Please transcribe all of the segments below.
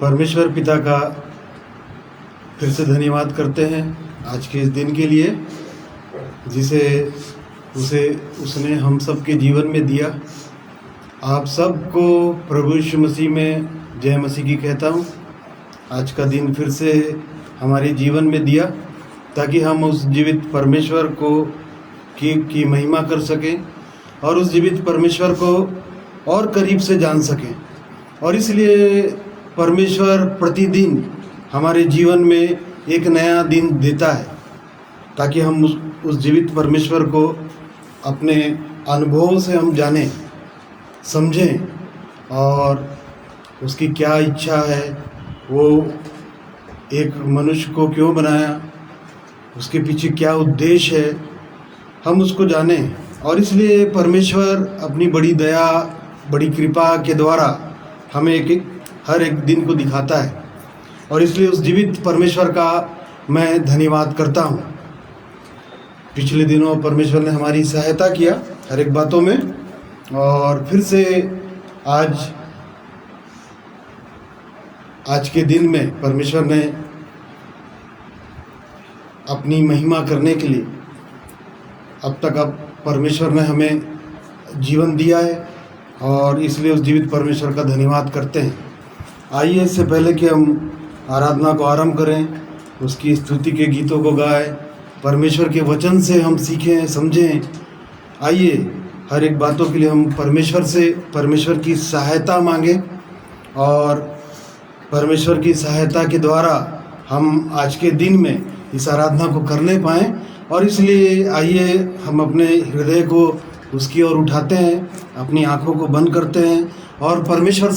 परमेश्वर पिता का फिर से धन्यवाद करते हैं आज के इस दिन के लिए जिसे उसने हम सब के जीवन में दिया। आप सबको प्रभु यीशु मसीह में जय मसीह की कहता हूँ। आज का दिन फिर से हमारे जीवन में दिया ताकि हम उस जीवित परमेश्वर की महिमा कर सकें और उस जीवित परमेश्वर को और करीब से जान सकें। और इसलिए परमेश्वर प्रतिदिन हमारे जीवन में एक नया दिन देता है ताकि हम उस जीवित परमेश्वर को अपने अनुभवों से हम जानें, समझें और उसकी क्या इच्छा है, वो एक मनुष्य को क्यों बनाया, उसके पीछे क्या उद्देश्य है, हम उसको जानें। और इसलिए परमेश्वर अपनी बड़ी दया, बड़ी कृपा के द्वारा हमें हर एक दिन को दिखाता है और इसलिए उस जीवित परमेश्वर का मैं धन्यवाद करता हूँ। पिछले दिनों परमेश्वर ने हमारी सहायता किया हर एक बातों में और फिर से आज के दिन में परमेश्वर ने अपनी महिमा करने के लिए अब परमेश्वर ने हमें जीवन दिया है और इसलिए उस जीवित परमेश्वर का धन्यवाद करते हैं। आइए इससे पहले कि हम आराधना को आरंभ करें, उसकी स्तुति के गीतों को गाएं, परमेश्वर के वचन से हम सीखें, समझें। आइए हर एक बातों के लिए हम परमेश्वर की सहायता मांगें और परमेश्वर की सहायता के द्वारा हम आज के दिन में इस आराधना को करने पाएँ। और इसलिए आइए हम अपने हृदय को उसकी ओर उठाते हैं, अपनी आँखों को बंद करते हैं और परमेश्वर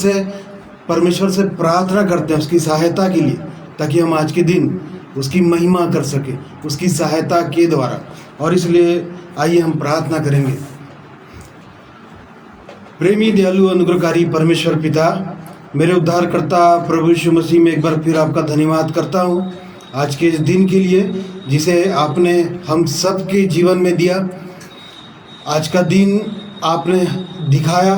से प्रार्थना करते हैं उसकी सहायता के लिए ताकि हम आज के दिन उसकी महिमा कर सके उसकी सहायता के द्वारा। और इसलिए आइए हम प्रार्थना करेंगे। प्रेमी दयालु अनुग्रहकारी परमेश्वर पिता, मेरे उद्धारकर्ता प्रभु यीशु मसीह में एक बार फिर आपका धन्यवाद करता हूँ आज के इस दिन के लिए जिसे आपने हम सब के जीवन में दिया। आज का दिन आपने दिखाया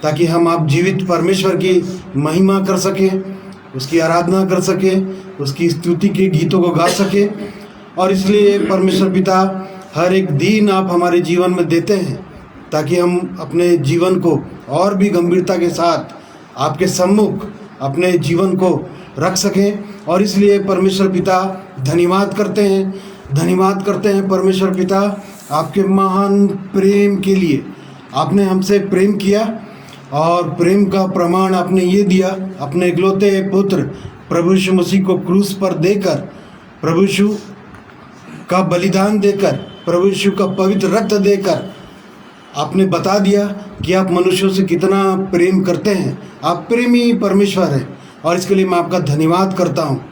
ताकि हम आप जीवित परमेश्वर की महिमा कर सकें, उसकी आराधना कर सकें, उसकी स्तुति के गीतों को गा सकें। और इसलिए परमेश्वर पिता हर एक दिन आप हमारे जीवन में देते हैं ताकि हम अपने जीवन को और भी गंभीरता के साथ आपके सम्मुख अपने जीवन को रख सकें। और इसलिए परमेश्वर पिता धन्यवाद करते हैं परमेश्वर पिता आपके महान प्रेम के लिए। आपने हमसे प्रेम किया और प्रेम का प्रमाण आपने ये दिया अपने इकलौते पुत्र प्रभु यीशु मसीह को क्रूस पर देकर, प्रभु यीशु का बलिदान देकर, प्रभु यीशु का पवित्र रक्त देकर आपने बता दिया कि आप मनुष्यों से कितना प्रेम करते हैं। आप प्रेमी परमेश्वर हैं और इसके लिए मैं आपका धन्यवाद करता हूँ।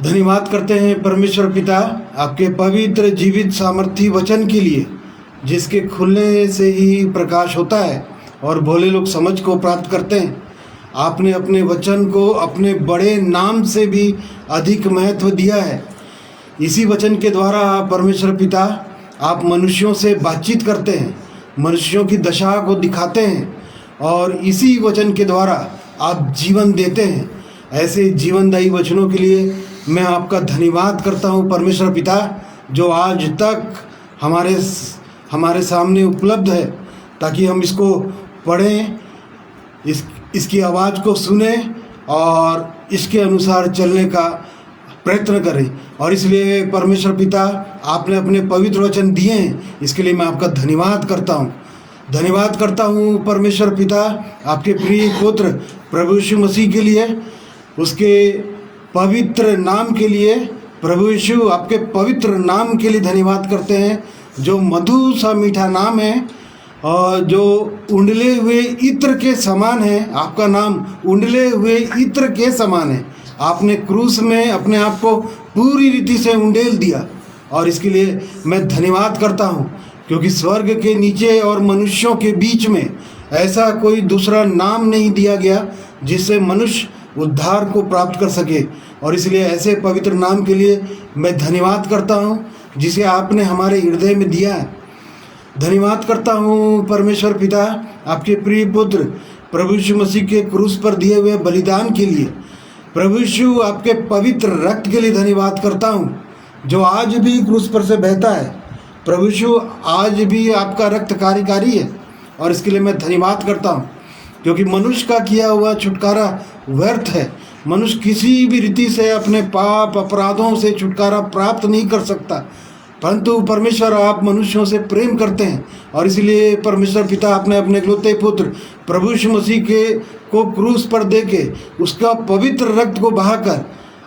धन्यवाद करते हैं परमेश्वर पिता आपके पवित्र जीवित सामर्थी वचन के लिए जिसके खुलने से ही प्रकाश होता है और भोले लोग समझ को प्राप्त करते हैं। आपने अपने वचन को अपने बड़े नाम से भी अधिक महत्व दिया है। इसी वचन के द्वारा परमेश्वर पिता आप मनुष्यों से बातचीत करते हैं, मनुष्यों की दशा को दिखाते हैं और इसी वचन के द्वारा आप जीवन देते हैं। ऐसे जीवनदायी वचनों के लिए मैं आपका धन्यवाद करता हूँ परमेश्वर पिता, जो आज तक हमारे सामने उपलब्ध है ताकि हम इसको पढ़ें, इसकी आवाज़ को सुने और इसके अनुसार चलने का प्रयत्न करें। और इसलिए परमेश्वर पिता आपने अपने पवित्र वचन दिए हैं, इसके लिए मैं आपका धन्यवाद करता हूँ परमेश्वर पिता आपके प्रिय पुत्र प्रभु यीशु मसीह के लिए, उसके पवित्र नाम के लिए। प्रभु यीशु आपके पवित्र नाम के लिए धन्यवाद करते हैं जो मधु सा मीठा नाम है और जो उंडले हुए इत्र के समान है। आपका नाम उंडले हुए इत्र के समान है। आपने क्रूस में अपने आप को पूरी रीति से उंडेल दिया और इसके लिए मैं धन्यवाद करता हूँ क्योंकि स्वर्ग के नीचे और मनुष्यों के बीच में ऐसा कोई दूसरा नाम नहीं दिया गया जिससे मनुष्य उद्धार को प्राप्त कर सके। और इसलिए ऐसे पवित्र नाम के लिए मैं धन्यवाद करता हूँ जिसे आपने हमारे हृदय में दिया है। धन्यवाद करता हूँ परमेश्वर पिता आपके प्रिय पुत्र प्रभु यीशु मसीह के क्रूस पर दिए हुए बलिदान के लिए, प्रभु यीशु आपके पवित्र रक्त के लिए धन्यवाद करता हूँ जो आज भी क्रूस पर से बहता है। प्रभु यीशु आज भी आपका रक्त कार्यकारी है और इसके लिए मैं धन्यवाद करता हूँ, क्योंकि मनुष्य का किया हुआ छुटकारा व्यर्थ है। मनुष्य किसी भी रीति से अपने पाप अपराधों से छुटकारा प्राप्त नहीं कर सकता, परंतु परमेश्वर आप मनुष्यों से प्रेम करते हैं और इसलिए परमेश्वर पिता आपने अपने इकलौते पुत्र प्रभु यीशु मसीह के को क्रूस पर दे के उसका पवित्र रक्त को बहाकर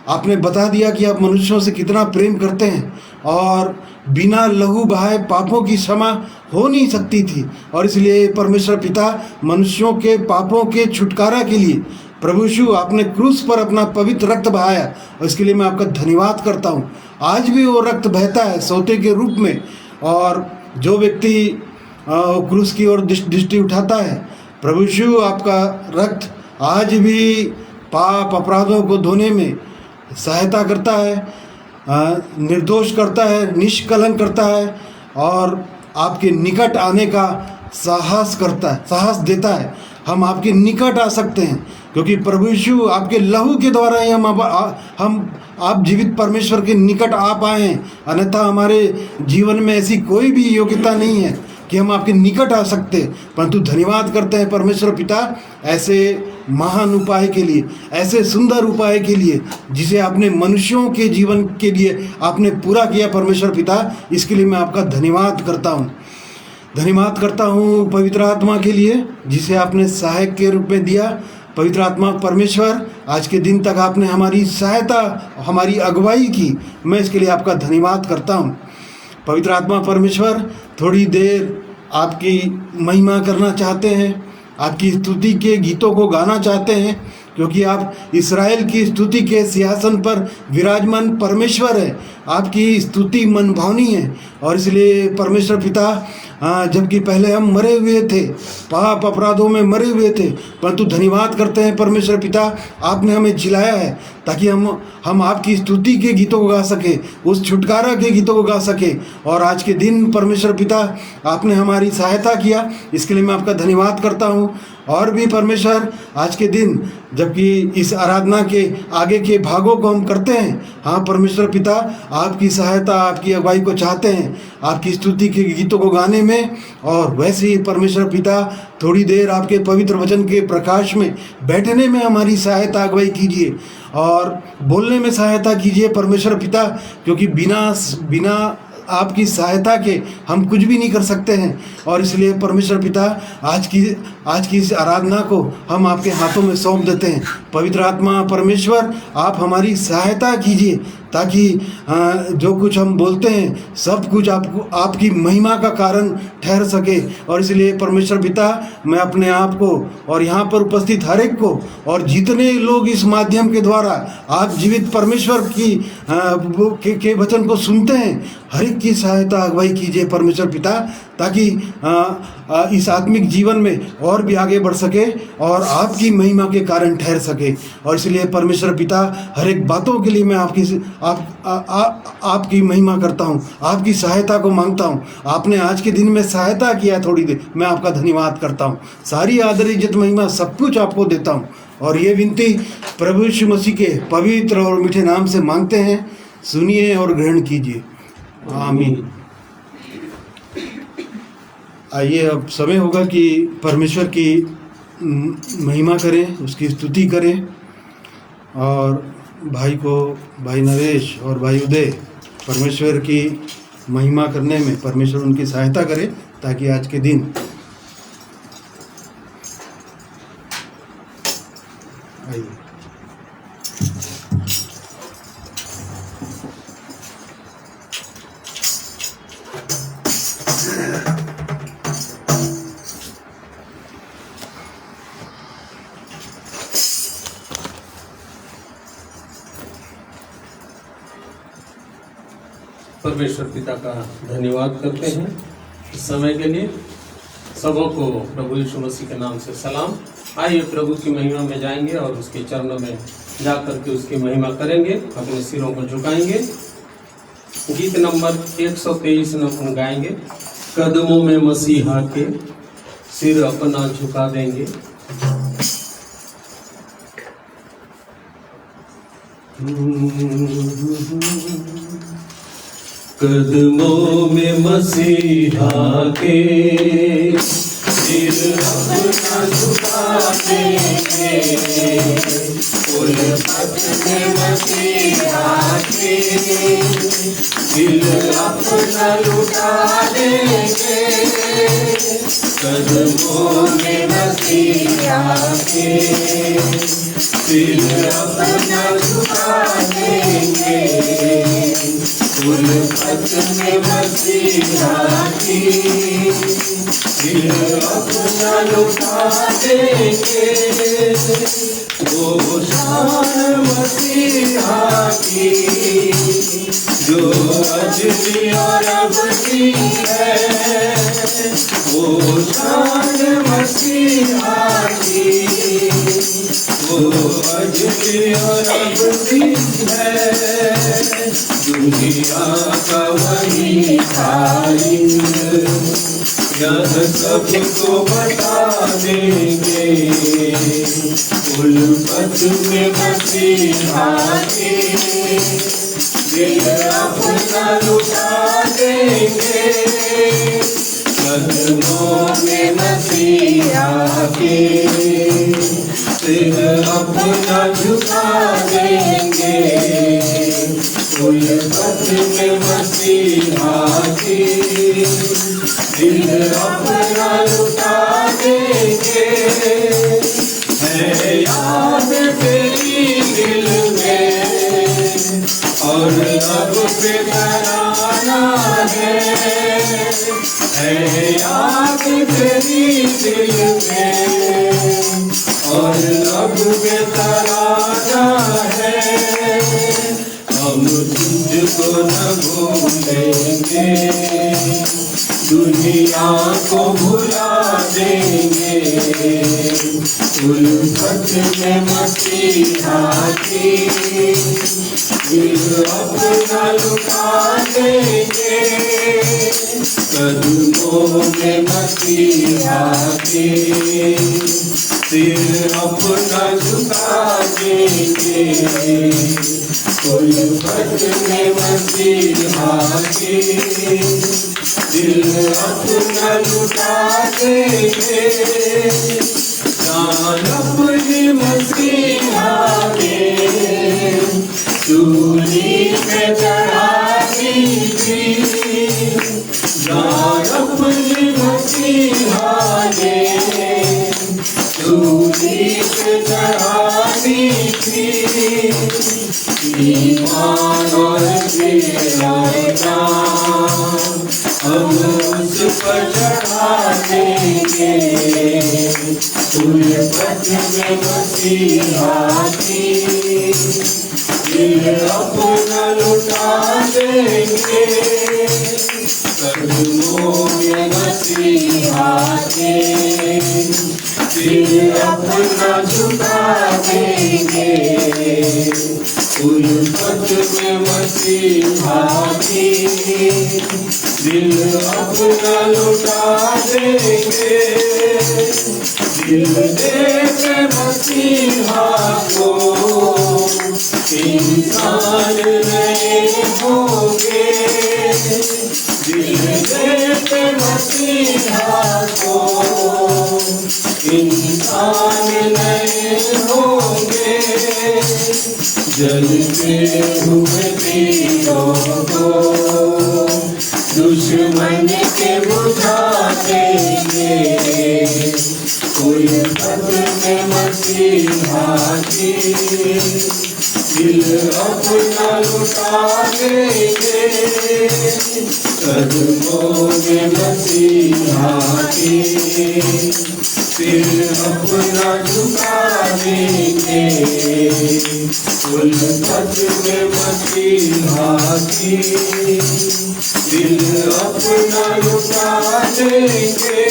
आपने बता दिया कि आप मनुष्यों से कितना प्रेम करते हैं और बिना लहू बहाए पापों की क्षमा हो नहीं सकती थी। और इसलिए परमेश्वर पिता मनुष्यों के पापों के छुटकारा के लिए प्रभु यीशु आपने क्रूस पर अपना पवित्र रक्त बहाया और इसके लिए मैं आपका धन्यवाद करता हूँ। आज भी वो रक्त बहता है सोते के रूप में, और जो व्यक्ति क्रूस की ओर दृष्टि उठाता है, प्रभु यीशु आपका रक्त आज भी पाप अपराधों को धोने में सहायता करता है, निर्दोष करता है, निष्कलंक करता है और आपके निकट आने का साहस देता है। हम आपके निकट आ सकते हैं क्योंकि प्रभु यीशु आपके लहू के द्वारा ही आप जीवित परमेश्वर के निकट आ पाए हैं। अन्यथा हमारे जीवन में ऐसी कोई भी योग्यता नहीं है कि हम आपके निकट आ सकते, परंतु धन्यवाद करते हैं परमेश्वर पिता ऐसे महान उपाय के लिए, ऐसे सुंदर उपाय के लिए जिसे आपने मनुष्यों के जीवन के लिए आपने पूरा किया। परमेश्वर पिता इसके लिए मैं आपका धन्यवाद करता हूँ। धन्यवाद करता हूँ पवित्र आत्मा के लिए जिसे आपने सहायक के रूप में दिया। पवित्र आत्मा परमेश्वर आज के दिन तक आपने हमारी सहायता, हमारी अगुवाई की, मैं इसके लिए आपका धन्यवाद करता हूँ। पवित्र आत्मा परमेश्वर थोड़ी देर आपकी महिमा करना चाहते हैं, आपकी स्तुति के गीतों को गाना चाहते हैं, क्योंकि आप इस्राएल की स्तुति के सिंहासन पर विराजमान परमेश्वर है। आपकी स्तुति मनभावनी है और इसलिए परमेश्वर पिता जबकि पहले हम मरे हुए थे, पाप अपराधों में मरे हुए थे, परंतु धन्यवाद करते हैं परमेश्वर पिता आपने हमें जिलाया है ताकि हम आपकी स्तुति के गीतों को गा सके, उस छुटकारा के गीतों को गा सके। और आज के दिन परमेश्वर पिता आपने हमारी सहायता किया, इसके लिए मैं आपका धन्यवाद करता हूँ। और भी परमेश्वर आज के दिन जबकि इस आराधना के आगे के भागों को हम करते हैं, हाँ परमेश्वर पिता आपकी सहायता, आपकी अगुवाई को चाहते हैं, आपकी स्तुति के गीतों को गाने में। और वैसे ही परमेश्वर पिता थोड़ी देर आपके पवित्र वचन के प्रकाश में बैठने में हमारी सहायता अगुवाई कीजिए और बोलने में सहायता कीजिए परमेश्वर पिता, क्योंकि बिना आपकी सहायता के हम कुछ भी नहीं कर सकते हैं। और इसलिए परमेश्वर पिता आज की इस आराधना को हम आपके हाथों में सौंप देते हैं। पवित्र आत्मा परमेश्वर आप हमारी सहायता कीजिए ताकि जो कुछ हम बोलते हैं सब कुछ आपकी महिमा का कारण ठहर सके। और इसलिए परमेश्वर पिता मैं अपने आप को और यहाँ पर उपस्थित हर एक को और जितने लोग इस माध्यम के द्वारा आप जीवित परमेश्वर के वचन को सुनते हैं, हर एक की सहायता अगुवाई कीजिए परमेश्वर पिता, ताकि इस आत्मिक जीवन में और भी आगे बढ़ सके और आपकी महिमा के कारण ठहर सके। और इसलिए परमेश्वर पिता हर एक बातों के लिए मैं आपकी महिमा करता हूँ, आपकी सहायता को मांगता हूँ। आपने आज के दिन में सहायता किया थोड़ी देर, मैं आपका धन्यवाद करता हूँ। सारी आदर इज्जत महिमा सब कुछ आपको देता हूँ और ये विनती प्रभु यीशु मसीह के पवित्र और मीठे नाम से मांगते हैं। सुनिए और ग्रहण कीजिए, आमीन। आइए अब समय होगा कि परमेश्वर की महिमा करें, उसकी स्तुति करें और भाई नरेश और भाई उदय परमेश्वर की महिमा करने में परमेश्वर उनकी सहायता करे ताकि आज के दिन आइए। परमेश्वर पिता का धन्यवाद करते हैं इस समय के लिए। सबों को प्रभु यीशु मसीह के नाम से सलाम। आइए प्रभु की महिमा में जाएंगे और उसके चरणों में जाकर के उसकी महिमा करेंगे, अपने सिरों को झुकाएंगे। गीत नंबर 123 हम गाएंगे। कदमों में मसीहा के सिर अपना झुका देंगे। कदमों में मसीहा के दिल अपना झुका देंगे, उल्फत में मसीहा के दिल अपना लुटा देंगे। कदमों में मसीहा के दिल अपना झुका देंगे, उल्फत में मसीहा की दिल अपना लुटा देंगे। वो शान मसीहा की जो अजली और अबदी है, वो शान मसीहा की वो अजली और अबदी है। दुनिया का वही खाइंद यह सबको बता देंगे, उल्फत में मसीहा के दिल अपना लुटा देंगे। कदमों में मसीहा के दिल अपना झुका देंगे, उल्फत में मसीहा की दिल अपना लुटा देंगे। है याद तेरी दिल में और लब पे तराना है याद तेरी दिल में और लब पे तराना है। हम तुझको न भूलेंगे, दुनिया को भुला देंगे, उल्फत में मसीहा की दिल अपना लुटा देंगे। कदमों में मसीहा के दिल अपना झुका देंगे, उल्फत में मसीहा के दिल अपना लुटा देंगे। जान अपनी मसीहा के सूली पे चढ़ा दी थी, जान अपनी मसीहा ने सूली पे चढ़ा दी थी। ईमान और हम उस पर चढ़ा देंगे, उल्फत में मसीहा की दिल अपना लुटा देंगे। कदमों में मसीहा के दिल अपना झुका देंगे, उल्फत में मसीहा की दिल अपना लुटा देंगे। दिल दे के मसीहा को इंसान नए होंगे, दिल दे के मसीहा को इंसान नए होंगे। जलते हुए तीरों को दुश्मन के बुझा देंगे, उल्फत में मसीहा की दिल अपना लुटा देंगे। कदमों में मसीहा की दिल अपना झुका देंगे, उल्फत में मसीहा की दिल अपना लुटा देंगे।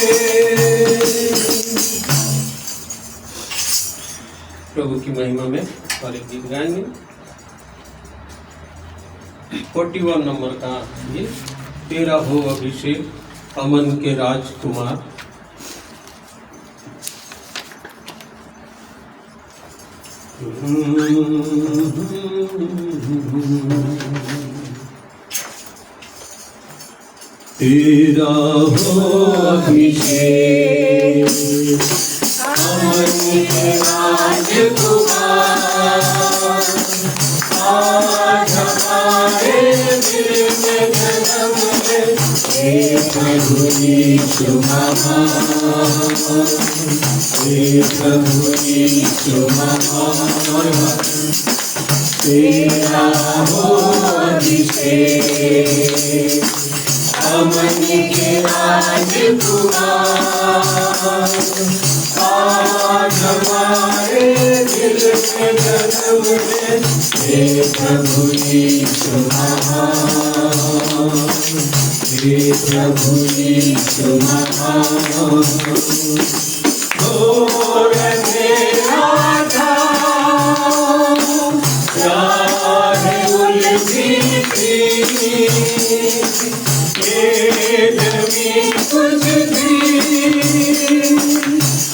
प्रभु की महिमा में और एक गीत गाएंगे। 41 नंबर का गीत, तेरा हो अभिषेक अमन के राजकुमार। तेरा हो अभिषेक अमन के राजकुमार, आज हमारे दिल में जन्म ले हे प्रभु यीशु महान, हे प्रभु यीशु महान। तेरा हो अभिषेक अमन के राजकुमार, आज हमारे दिल में जन्म ले हे प्रभु यीशु महान, हे प्रभु यीशु महान। और मेरा था चाहे उलझी थी ये जमीन कुछ भी,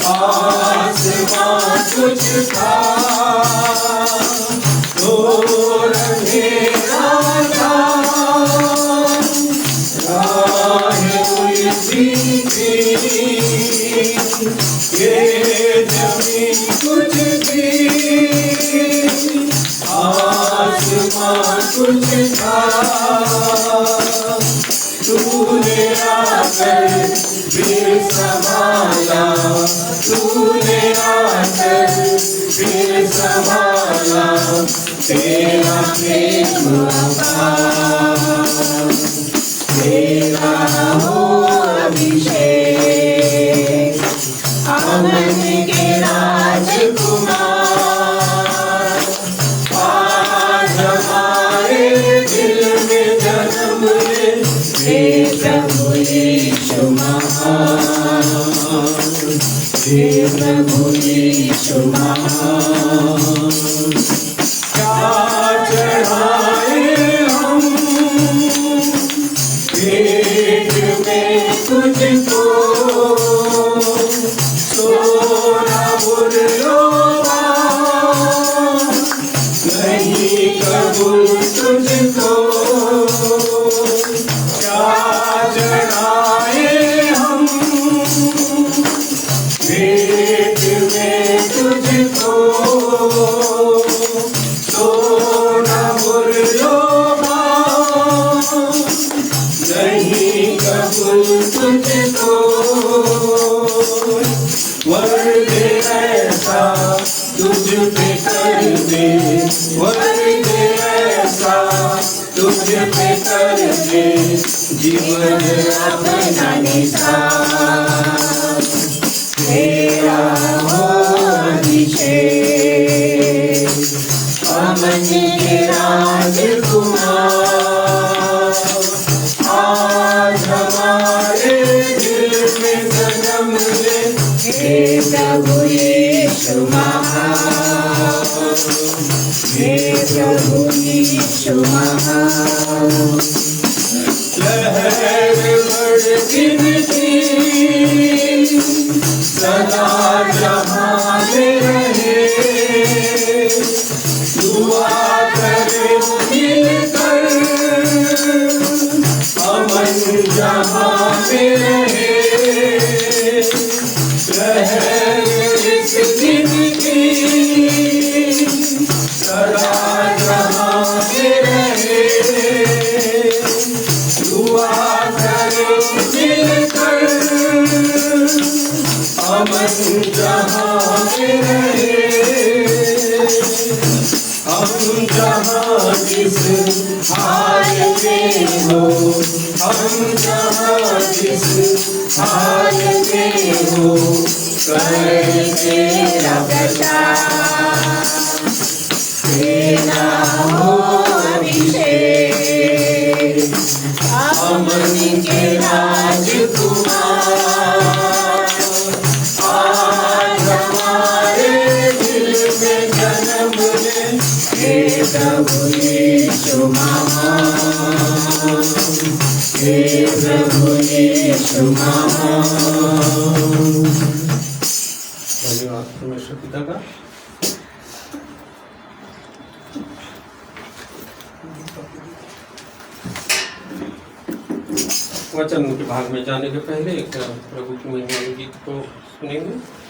आसमां कुछ था और अंधेरा था, राहें उलझी थी ये जमीन कुछ भी, आसमां कुछ था। तूने आकर फिर संभाला, तूने आकर फिर संभाला, तेरा प्रेम अपार। तेरा हो अभिषेक अमन के राजकुमार, आज हमारे दिल में जन्म ले हे प्रभु यीशु महान, हे प्रभु यीशु महान। क्या चढ़ाए हम भेंट में तुझको, सोना बुर्रोबा नहीं कबूल तुझको। क्या चढ़ाए हम भेंट में तुझको, सोना बुर्रोबा नहीं कबूल तुझको। वर दे ऐसा तुझ पे कर दे, वर दे ऐसा तुझ पे कर दे, जीवन अपना निसार। तेरा हो अभिषेक अमन के राजकुमार, आज हमारे दिल में जन्म ले हे प्रभु यीशु महान, हे प्रभु यीशु महान। लहर बढ़ती थी सदा जहां में रहे, दुआ करे मिलकर अमन जहां में रहे। लहर इस जिंदगी सदा जहां में रहे, दुआ करे मिलकर अमन जहां में रहे। हम जहां जिस हाल में हो, हम जहां जिस हाल में हो, कर तेरा प्रचार। तेरा हो अभिषेक अमन के राजकुमार, आज हमारे दिल में जन्म ले हे प्रभु यीशु महान, हे प्रभु यीशु महान। धन्यवाद परमेश्वर पिता का। वचन के भाग में जाने के पहले एक प्रभु की महिमा में गीत को सुनेंगे।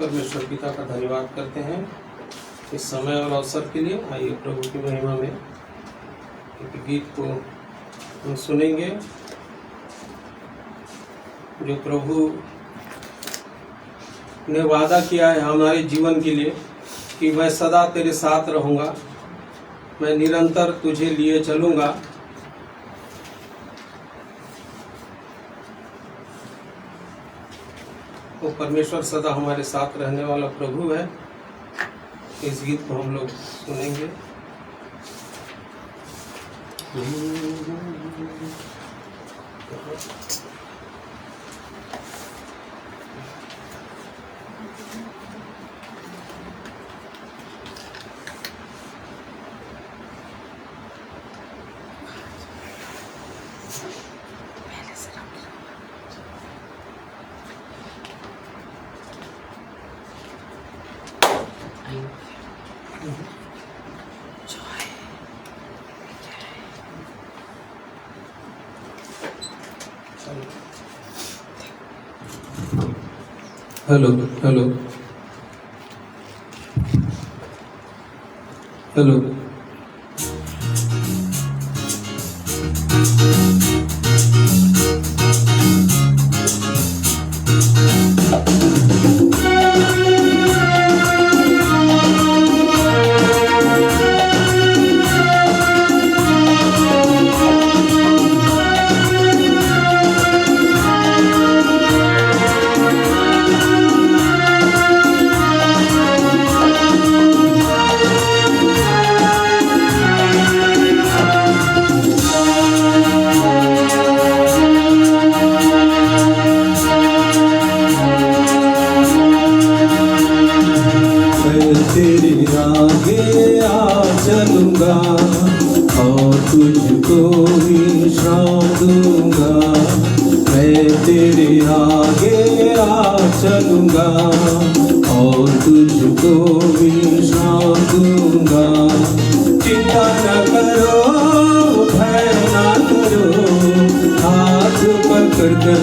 परमेश्वर पिता का धन्यवाद करते हैं इस समय और अवसर के लिए। आइए प्रभु की महिमा में एक गीत को हम सुनेंगे जो प्रभु ने वादा किया है हमारे जीवन के लिए कि मैं सदा तेरे साथ रहूँगा, मैं निरंतर तुझे लिए चलूँगा। वो परमेश्वर सदा हमारे साथ रहने वाला प्रभु है। इस गीत को हम लोग सुनेंगे। हेलो हेलो हेलो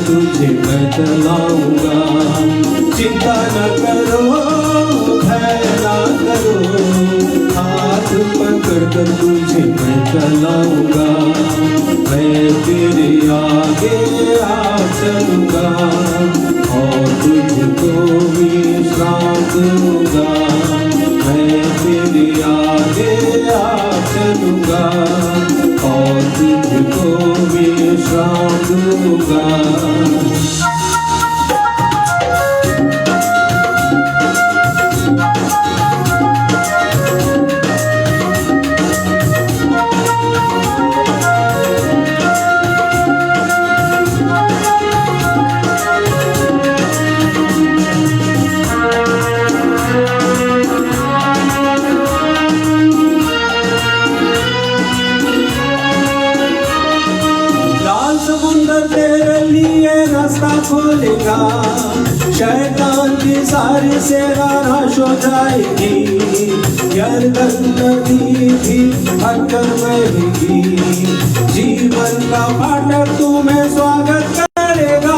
तुझे मैं चलाऊंगा, चिंता न करो, भय ना करो, हाथ पकड़ कर तुझे मैं चलाऊंगा। मैं तेरे आगे आ चलूंगा और तुझको विश्राम दूंगा। मैं तेरे आगे आ चलूंगा और तुझको विश्राम दूंगा। खोलेगा, शैतान की सारी सेना नाश हो जाएगी। यरदन नदी भी भरकर बहेगी, जीवन का फाटक तुम्हें स्वागत करेगा।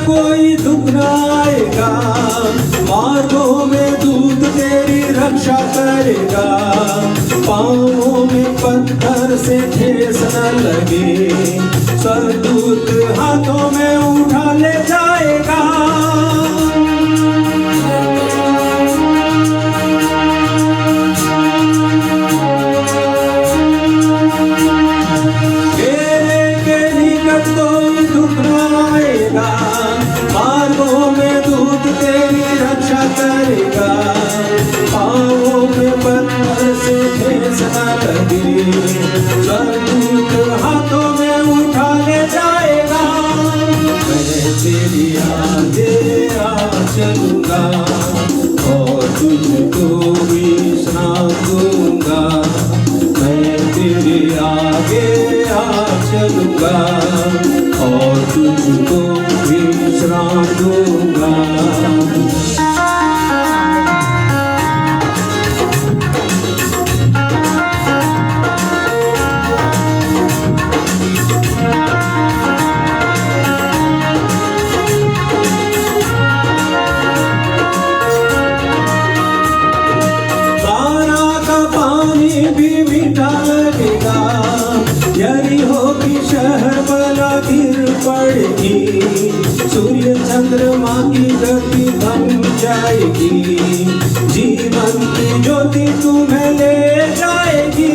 कोई दुख न आएगा, मार्गों में दूत तेरी रक्षा करेगा, पाँवों में पत्थर से ठेस न लगे, स्वर्गदूत हाथों में उठा ले जाएगा। मार्गों में दूत तेरी रक्षा करेगा, पाँवों में पत्थर से ठेस न लगे, स्वर्गदूत हाथों में उठा ले जाएगा। मैं तेरी आगे आ चलूंगा और तुझको विश्राम दूंगा, मैं तेरे आगे आ चलूंगा और तुझको विश्राम दूंगा। भी मीठा लगेगा, यरीहो की शहर बला गिर पड़ेगी, सूर्य चंद्रमा की गति थम जाएगी, जीवन की ज्योति तुम्हें ले जाएगी।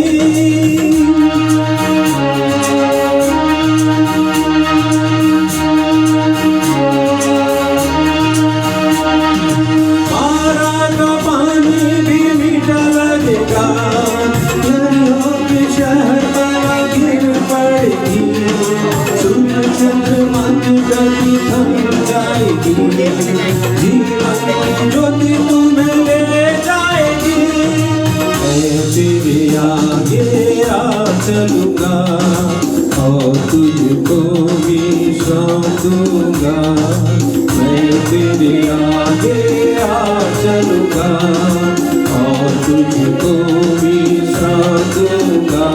मारा का पानी भी मीठा लगेगा, शहर बला गिर पड़ेगी, सूर्य चंद्रमा की गति थम जाएगी, जीवन की ज्योति तुम्हें ले जाएगी। मैं तेरे आगे आ चलूंगा और तुझको विश्राम दूंगा, मैं तेरे आगे आ चलूंगा और तुझको विश्राम दूंगा।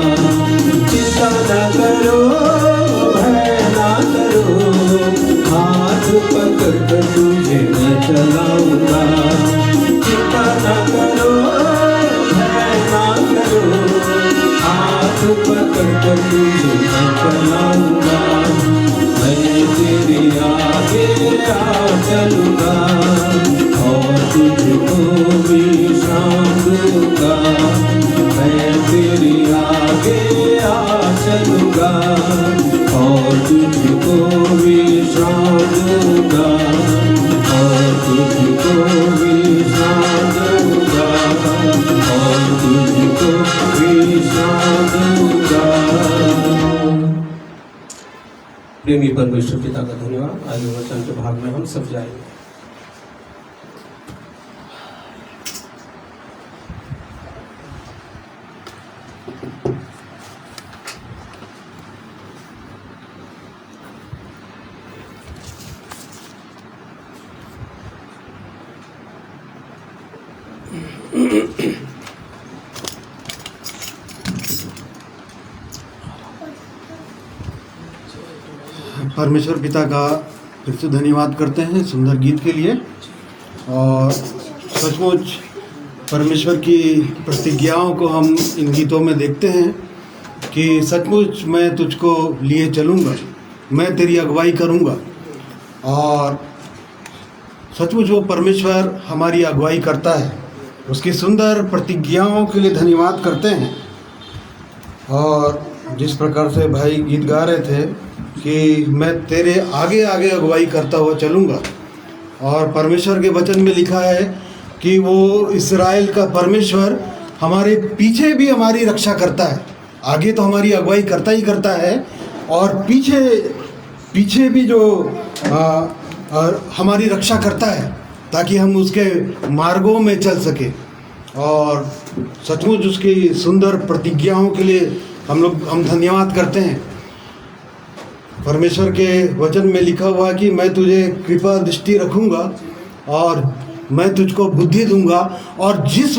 चिंता न करो, भय न करो, हाथ पकड़ कर तुझे मैं चलाऊंगा। चिंता न करो, भय न करो, हाथ पकड़ कर तुझे मैं चलाऊंगा। मैं तेरे आगे आ चलूंगा और तुझको विश्राम दूंगा, मैं तेरे आगे आ चलूंगा और तुझको विश्राम दूंगा, और तुझको विश्राम दूंगा, और तुझको विश्राम दूंगा। प्रेमी परमेश्वर पिता का धन्यवाद। आज वचन के भाग में हम सब जाएंगे। परमेश्वर पिता का फिर से धन्यवाद करते हैं सुंदर गीत के लिए। और सचमुच परमेश्वर की प्रतिज्ञाओं को हम इन गीतों में देखते हैं कि सचमुच मैं तुझको लिए चलूँगा, मैं तेरी अगुवाई करूँगा। और सचमुच वो परमेश्वर हमारी अगुवाई करता है, उसकी सुंदर प्रतिज्ञाओं के लिए धन्यवाद करते हैं। और जिस प्रकार से भाई गीत गा रहे थे कि मैं तेरे आगे आगे अगुवाई करता हुआ चलूँगा, और परमेश्वर के वचन में लिखा है कि वो इस्राएल का परमेश्वर हमारे पीछे भी हमारी रक्षा करता है। आगे तो हमारी अगुवाई करता ही करता है, और पीछे भी जो हमारी रक्षा करता है ताकि हम उसके मार्गों में चल सके। और सचमुच उसकी सुंदर प्रतिज्ञाओं के लिए हम धन्यवाद करते हैं। परमेश्वर के वचन में लिखा हुआ कि मैं तुझे कृपा दृष्टि रखूँगा और मैं तुझको बुद्धि दूंगा, और जिस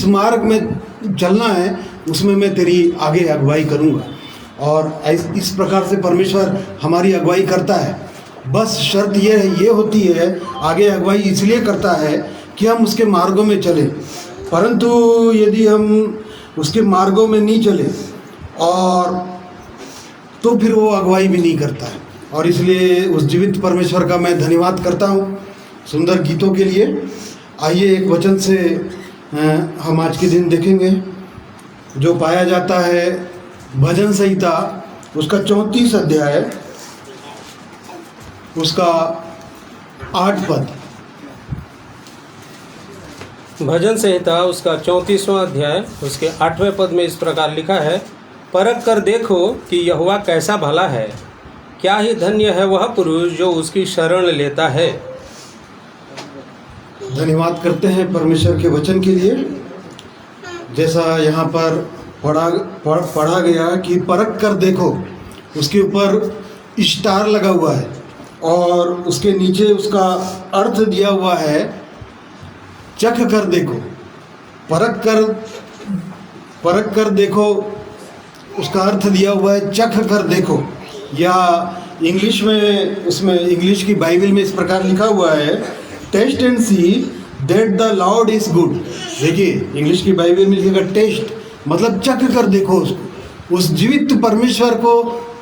मार्ग में चलना है उसमें मैं तेरी आगे अगुवाई करूंगा। और इस प्रकार से परमेश्वर हमारी अगुवाई करता है। बस शर्त ये होती है, आगे अगुवाई इसलिए करता है कि हम उसके मार्गों में चलें। परंतु यदि हम उसके मार्गों में नहीं चले और तो फिर वो अगुवाई भी नहीं करता है। और इसलिए उस जीवित परमेश्वर का मैं धन्यवाद करता हूँ सुंदर गीतों के लिए। आइए एक वचन से हम आज के दिन देखेंगे जो पाया जाता है भजन संहिता उसका 34 अध्याय उसका 8 पद। भजन संहिता उसका 34वां अध्याय उसके 8वें पद में इस प्रकार लिखा है, परख कर देखो कि यहोवा कैसा भला है, क्या ही धन्य है वह पुरुष जो उसकी शरण लेता है। धन्यवाद करते हैं परमेश्वर के वचन के लिए। जैसा यहाँ पर पढ़ा गया कि परख कर देखो, उसके ऊपर स्टार लगा हुआ है और उसके नीचे उसका अर्थ दिया हुआ है चख कर देखो। परख कर देखो उसका अर्थ दिया हुआ है चख कर देखो, या इंग्लिश में उसमें इंग्लिश की बाइबल में इस प्रकार लिखा हुआ है taste and see that the lord is good. देखिए इंग्लिश की बाइबल में लिखेगा टेस्ट, मतलब चख कर देखो उसको, उस जीवित परमेश्वर को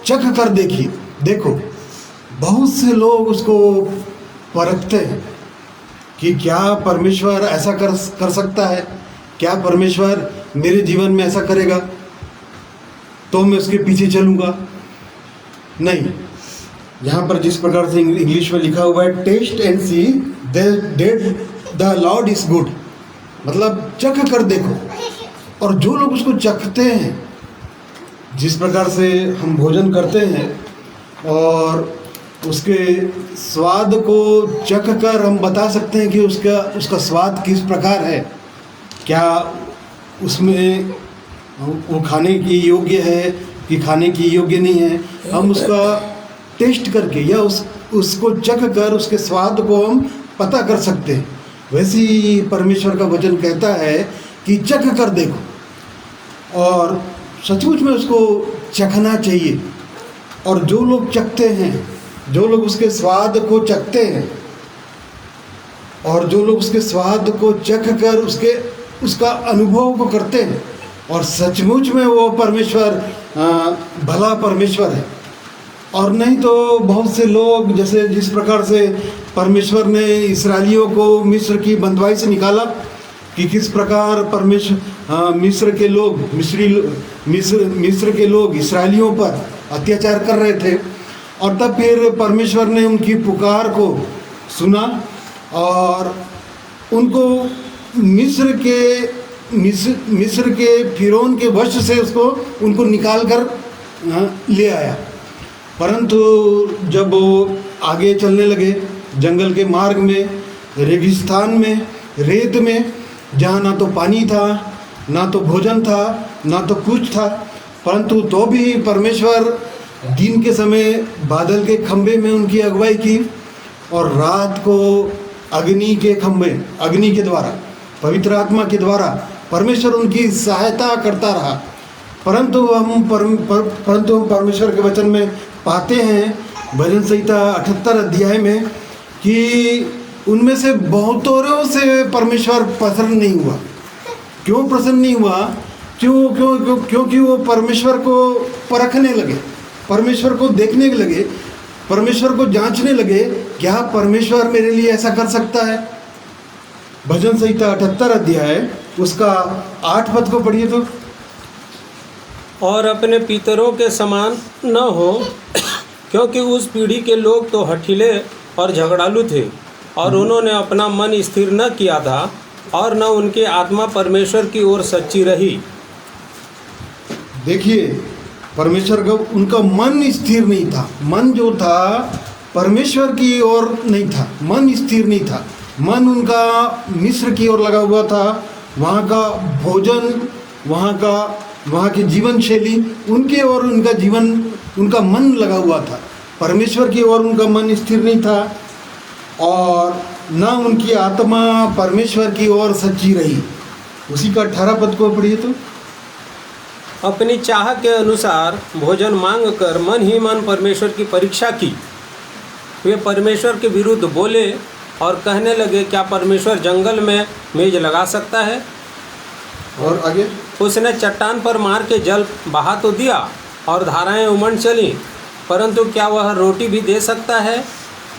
चख कर देखिए। देखो बहुत से लोग उसको परखते हैं कि क्या परमेश्वर ऐसा कर सकता है, क्या परमेश्वर मेरे जीवन में ऐसा करेगा तो मैं उसके पीछे चलूँगा। नहीं, यहाँ पर जिस प्रकार से इंग्लिश में लिखा हुआ है taste and see that the lord is good, मतलब चख कर देखो। और जो लोग उसको चखते हैं, जिस प्रकार से हम भोजन करते हैं और उसके स्वाद को चख कर हम बता सकते हैं कि उसका स्वाद किस प्रकार है, क्या उसमें वो खाने की योग्य है कि खाने की योग्य नहीं है। हम उसका टेस्ट करके या उसको चख कर उसके स्वाद को हम पता कर सकते हैं। वैसे ही परमेश्वर का वचन कहता है कि चख कर देखो, और सचमुच में उसको चखना चाहिए। और जो लोग चखते हैं, जो लोग उसके स्वाद को चखते हैं और जो लोग उसके स्वाद को चख कर उसका अनुभव को करते हैं, और सचमुच में वो परमेश्वर भला परमेश्वर है। और नहीं तो बहुत से लोग जैसे जिस प्रकार से परमेश्वर ने इस्राएलियों को मिस्र की बंधुआई से निकाला, कि किस प्रकार मिस्र के लोग इस्राएलियों पर अत्याचार कर रहे थे, और तब फिर परमेश्वर ने उनकी पुकार को सुना और उनको मिस्र के फिरौन के वश से उनको निकाल कर ले आया। परंतु जब वो आगे चलने लगे जंगल के मार्ग में, रेगिस्तान में, रेत में, जहाँ ना तो पानी था, ना तो भोजन था, ना तो कुछ था, परंतु तो भी परमेश्वर दिन के समय बादल के खंभे में उनकी अगुवाई की और रात को अग्नि के द्वारा, पवित्र आत्मा के द्वारा परमेश्वर उनकी सहायता करता रहा। परंतु हम परमेश्वर के वचन में पाते हैं भजन संहिता 78 अध्याय में कि उनमें से बहुतों से परमेश्वर प्रसन्न नहीं हुआ। क्यों प्रसन्न नहीं हुआ? क्योंकि वो परमेश्वर को परखने लगे, परमेश्वर को देखने लगे, परमेश्वर को जांचने लगे, क्या परमेश्वर मेरे लिए ऐसा कर सकता है। भजन संहिता 78 अध्याय उसका 8 पद को पढ़िए तो। और अपने पितरों के समान न हो, क्योंकि उस पीढ़ी के लोग तो हठीले और झगड़ालू थे, और उन्होंने अपना मन स्थिर न किया था, और न उनकी आत्मा परमेश्वर की ओर सच्ची रही। देखिए परमेश्वर का उनका मन स्थिर नहीं था, मन जो था परमेश्वर की ओर नहीं था, मन स्थिर नहीं था, मन उनका मिस्र की ओर लगा हुआ था। वहाँ का भोजन, वहाँ की जीवन शैली उनके और उनका मन लगा हुआ था, परमेश्वर की ओर उनका मन स्थिर नहीं था, और न उनकी आत्मा परमेश्वर की ओर सच्ची रही। उसी का 18 पद को पढ़िए तो। अपनी चाह के अनुसार भोजन मांग कर मन ही मन परमेश्वर की परीक्षा की, वे परमेश्वर के विरुद्ध बोले और कहने लगे, क्या परमेश्वर जंगल में मेज लगा सकता है? और आगे उसने चट्टान पर मार के जल बहा तो दिया और धाराएं उमड़ चली, परंतु क्या वह रोटी भी दे सकता है?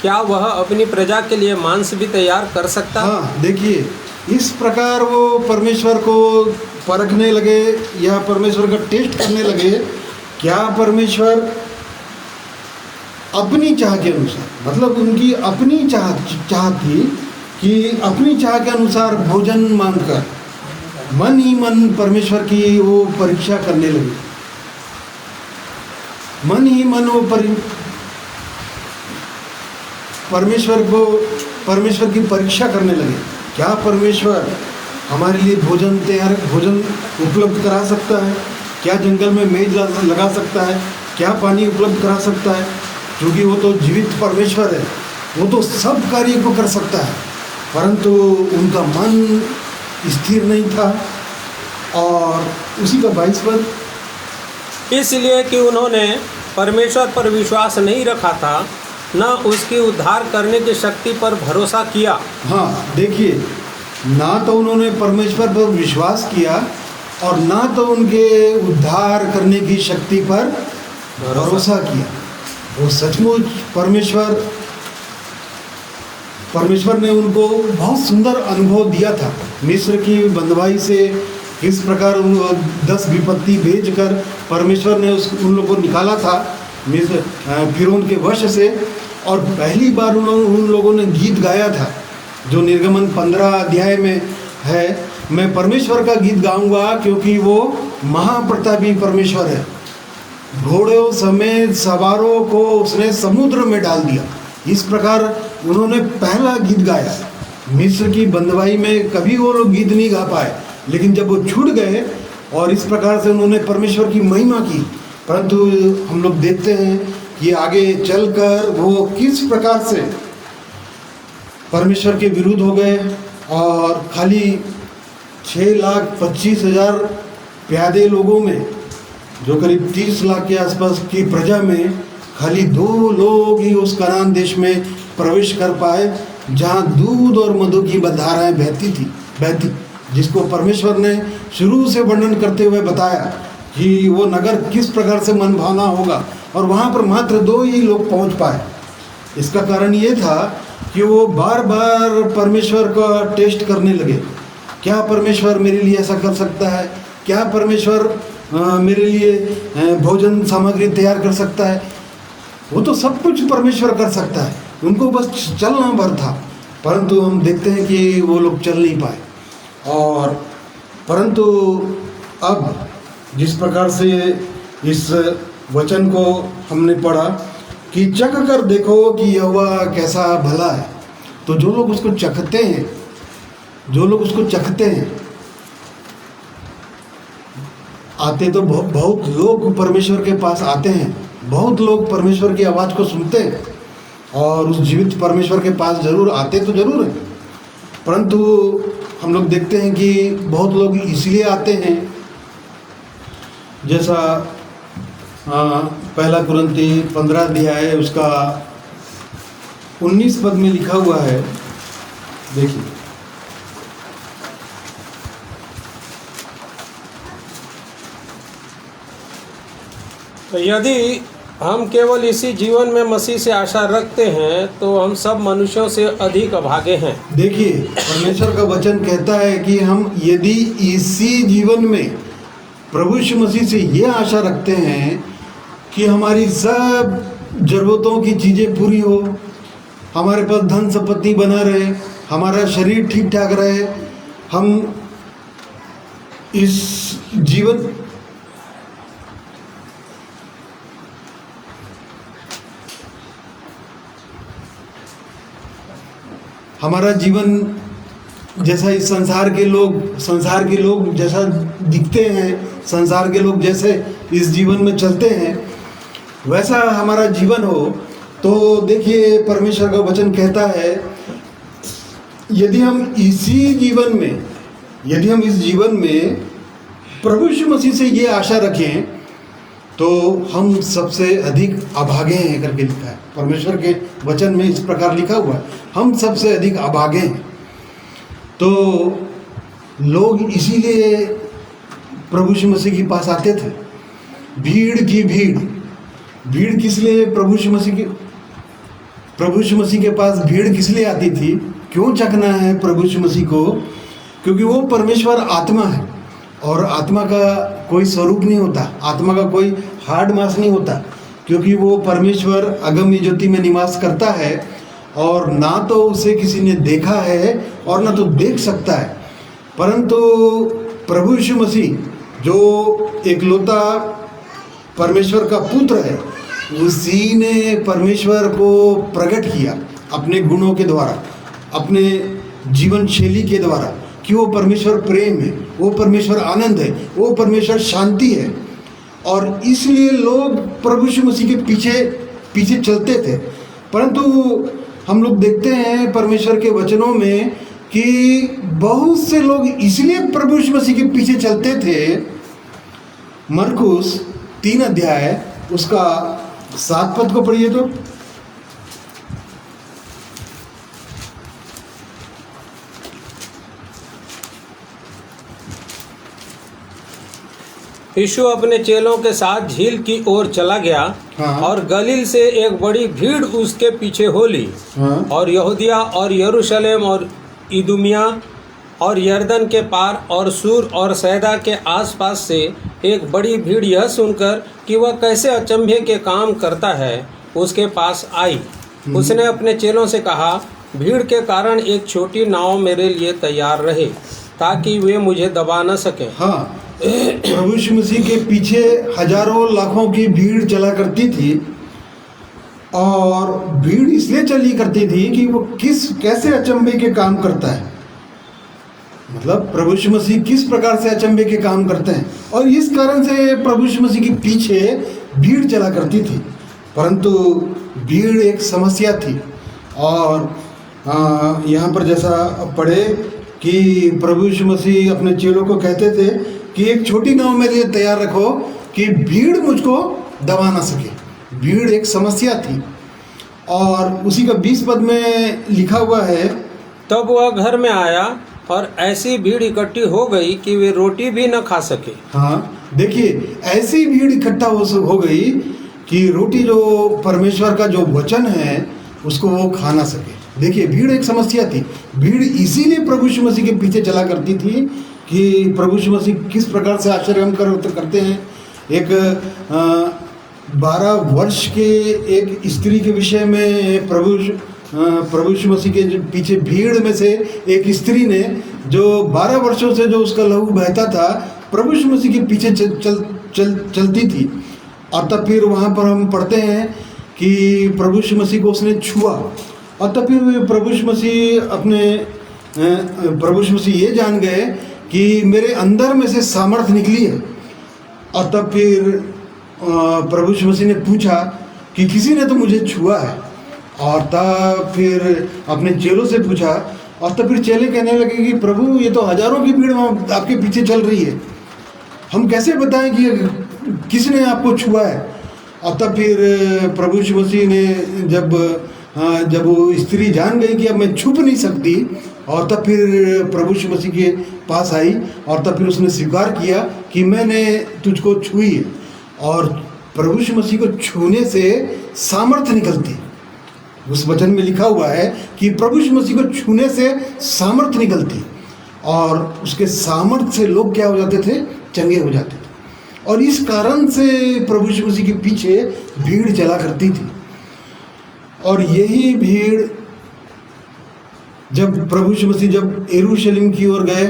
क्या वह अपनी प्रजा के लिए मांस भी तैयार कर सकता है? हाँ, देखिए इस प्रकार वो परमेश्वर को परखने लगे या परमेश्वर का टेस्ट करने लगे। क्या परमेश्वर अपनी चाह के अनुसार, मतलब उनकी अपनी चाह थी कि अपनी चाह के अनुसार भोजन मांगकर मन ही मन परमेश्वर की वो परीक्षा करने लगे। मन ही मन वो परमेश्वर की परीक्षा करने लगे। क्या परमेश्वर हमारे लिए भोजन उपलब्ध करा सकता है? क्या जंगल में मेज लगा सकता है? क्या पानी उपलब्ध करा सकता है? क्योंकि वो तो जीवित परमेश्वर है, वो तो सब कार्य को कर सकता है। परंतु उनका मन स्थिर नहीं था। और उसी का 22 पद, इसलिए कि उन्होंने परमेश्वर पर विश्वास नहीं रखा था, न उसकी उद्धार करने की शक्ति पर भरोसा किया। हाँ देखिए, ना तो उन्होंने परमेश्वर पर विश्वास किया और ना तो उनके उद्धार करने की शक्ति पर भरोसा किया। वो सचमुच परमेश्वर ने उनको बहुत सुंदर अनुभव दिया था। मिस्र की बंधुआई से किस प्रकार 10 विपत्ति भेजकर परमेश्वर ने उन लोगों को निकाला था मिस्र फिरौन के वश से। और पहली बार उन लोगों ने गीत गाया था जो निर्गमन 15 अध्याय में है, मैं परमेश्वर का गीत गाऊंगा क्योंकि वो महाप्रतापी परमेश्वर है। घोड़ों समेत सवारों को उसने समुद्र में डाल दिया। इस प्रकार उन्होंने पहला गीत गाया। मिस्र की बंधुआई में कभी वो लोग गीत नहीं गा पाए, लेकिन जब वो छूट गए और इस प्रकार से उन्होंने परमेश्वर की महिमा की। परंतु हम लोग देखते हैं कि आगे चलकर वो किस प्रकार से परमेश्वर के विरुद्ध हो गए और खाली 6,25,000 प्यादे लोगों में, जो करीब 30 लाख के आसपास की प्रजा में, खाली 2 लोग ही उस कनान देश में प्रवेश कर पाए जहाँ दूध और मधु की धाराएं बहती, जिसको परमेश्वर ने शुरू से वर्णन करते हुए बताया कि वो नगर किस प्रकार से मनभावना होगा, और वहाँ पर मात्र 2 ही लोग पहुँच पाए। इसका कारण ये था कि वो बार बार परमेश्वर का टेस्ट करने लगे। क्या परमेश्वर मेरे लिए ऐसा कर सकता है? क्या परमेश्वर मेरे लिए भोजन सामग्री तैयार कर सकता है? वो तो सब कुछ परमेश्वर कर सकता है, उनको बस चलना भर था। परंतु हम देखते हैं कि वो लोग चल नहीं पाए। और परंतु अब जिस प्रकार से इस वचन को हमने पढ़ा कि चख कर देखो कि यहोवा कैसा भला है, तो जो लोग उसको चखते हैं आते तो बहुत लोग परमेश्वर के पास आते हैं, बहुत लोग परमेश्वर की आवाज़ को सुनते हैं और उस जीवित परमेश्वर के पास जरूर आते तो जरूर हैं। परंतु हम लोग देखते हैं कि बहुत लोग इसलिए आते हैं, जैसा 1 कुरिन्ती 15 अध्याय उसका 19 पद में लिखा हुआ है। देखिए, तो यदि हम केवल इसी जीवन में मसीह से आशा रखते हैं तो हम सब मनुष्यों से अधिक अभागे हैं। देखिए, परमेश्वर का वचन कहता है कि हम यदि इसी जीवन में प्रभु यीशु मसीह से ये आशा रखते हैं कि हमारी सब ज़रूरतों की चीज़ें पूरी हो, हमारे पास धन संपत्ति बना रहे, हमारा शरीर ठीक ठाक रहे, हम इस जीवन हमारा जीवन जैसा इस संसार के लोग जैसा दिखते हैं, संसार के लोग जैसे इस जीवन में चलते हैं, वैसा हमारा जीवन हो। तो देखिए, परमेश्वर का वचन कहता है यदि हम इस जीवन में प्रभु यीशु मसीह से ये आशा रखें तो हम सबसे अधिक अभागे हैं करके लिखा है। परमेश्वर के वचन में इस प्रकार लिखा हुआ है, हम सबसे अधिक अभागे हैं। तो लोग इसीलिए प्रभु यीशु मसीह के पास आते थे। भीड़ की भीड़, भीड़ किस लिए प्रभु यीशु मसीह के पास भीड़ किस लिए आती थी? क्यों चखना है प्रभु यीशु मसीह को? क्योंकि वो परमेश्वर आत्मा है और आत्मा का कोई स्वरूप नहीं होता, आत्मा का कोई हार्ड मास नहीं होता, क्योंकि वो परमेश्वर अगम्य ज्योति में निवास करता है और ना तो उसे किसी ने देखा है और ना तो देख सकता है। परंतु प्रभु यीशु मसीह जो एकलौता परमेश्वर का पुत्र है, उसी ने परमेश्वर को प्रकट किया अपने गुणों के द्वारा, अपने जीवन शैली के द्वारा, कि वो परमेश्वर प्रेम है, वो परमेश्वर आनंद है, वो परमेश्वर शांति है। और इसलिए लोग प्रभु यीशु मसीह के पीछे चलते थे। परंतु हम लोग देखते हैं परमेश्वर के वचनों में कि बहुत से लोग इसलिए प्रभु यीशु मसीह के पीछे चलते थे। मरकुस 3 अध्याय उसका 7 पद को पढ़िए तो। यीशु अपने चेलों के साथ झील की ओर चला गया। हाँ। और गलील से एक बड़ी भीड़ उसके पीछे हो ली। हाँ। और यहूदिया और यरूशलेम और इदुमिया और यरदन के पार और सूर और सैदा के आसपास से एक बड़ी भीड़ यह सुनकर कि वह कैसे अचंभे के काम करता है, उसके पास आई। उसने अपने चेलों से कहा, भीड़ के कारण एक छोटी नाव मेरे लिए तैयार रहे, ताकि वे मुझे दबा न सके। हाँ, प्रभु यीशु मसीह के पीछे हजारों लाखों की भीड़ चला करती थी। और भीड़ इसलिए चली करती थी कि वो कैसे अचंभे के काम करता है, मतलब प्रभु यीशु मसीह किस प्रकार से अचंभे के काम करते हैं, और इस कारण से प्रभु यीशु मसीह के पीछे भीड़ चला करती थी। परंतु भीड़ एक समस्या थी। और यहाँ पर जैसा पढ़े कि प्रभु यीशु मसीह अपने चेलों को कहते थे कि एक छोटी नाव मेरे लिए तैयार रखो कि भीड़ मुझको दबा ना सके। भीड़ एक समस्या थी। और उसी का 20 पद में लिखा हुआ है, तब वह घर में आया और ऐसी भीड़ इकट्ठी हो गई कि वे रोटी भी न खा सके। हाँ, देखिए ऐसी भीड़ इकट्ठा हो गई कि रोटी जो परमेश्वर का जो वचन है उसको वो खा ना सके। देखिए भीड़ एक समस्या थी। भीड़ इसीलिए प्रभु यीशु मसीह के पीछे चला करती थी कि प्रभु यीशु मसीह किस प्रकार से आश्चर्य करते हैं। एक 12 वर्ष के एक स्त्री के विषय में प्रभु यीशु मसीह के पीछे भीड़ में से एक स्त्री ने, जो 12 वर्षों से जो उसका लहू बहता था, प्रभु यीशु मसीह के पीछे चलती थी। और तब फिर वहाँ पर हम पढ़ते हैं कि प्रभु यीशु मसीह को उसने छुआ। और तब फिर प्रभु यीशु मसीह ये जान गए कि मेरे अंदर में से सामर्थ निकली है। और तब फिर प्रभु यीशु मसीह ने पूछा कि किसी ने तो मुझे छुआ है। और तब फिर अपने चेलों से पूछा। और तब फिर चेले कहने लगे कि प्रभु ये तो हजारों की भीड़ आपके पीछे चल रही है, हम कैसे बताएं कि किसने आपको छुआ है। और तब फिर प्रभु यीशु मसीह ने जब वो स्त्री जान गई कि अब मैं छुप नहीं सकती, और तब फिर प्रभु यीशु मसीह के पास आई। और तब फिर उसने स्वीकार किया कि मैंने तुझको छुई है। और प्रभु यीशु मसीह को छूने से सामर्थ्य निकलती। उस वचन में लिखा हुआ है कि प्रभु यीशु मसीह को छूने से सामर्थ्य निकलती। और उसके सामर्थ्य से लोग क्या हो जाते थे? चंगे हो जाते थे। और इस कारण से प्रभु यीशु मसीह के पीछे भीड़ चला करती थी। और यही भीड़ जब प्रभु यीशु मसीह जब यरूशलेम की ओर गए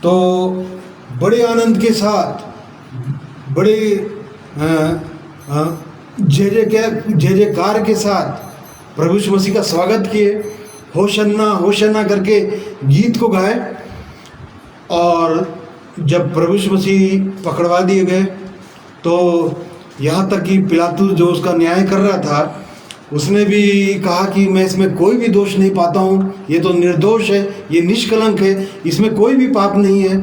तो बड़े आनंद के साथ, बड़े जय जयकार के साथ प्रभु यीशु मसीह का स्वागत किए। होशन्ना होशन्ना करके गीत को गाए। और जब प्रभु यीशु मसीह पकड़वा दिए गए तो यहाँ तक कि पिलातुस जो उसका न्याय कर रहा था, उसने भी कहा कि मैं इसमें कोई भी दोष नहीं पाता हूँ, ये तो निर्दोष है, ये निष्कलंक है, इसमें कोई भी पाप नहीं है।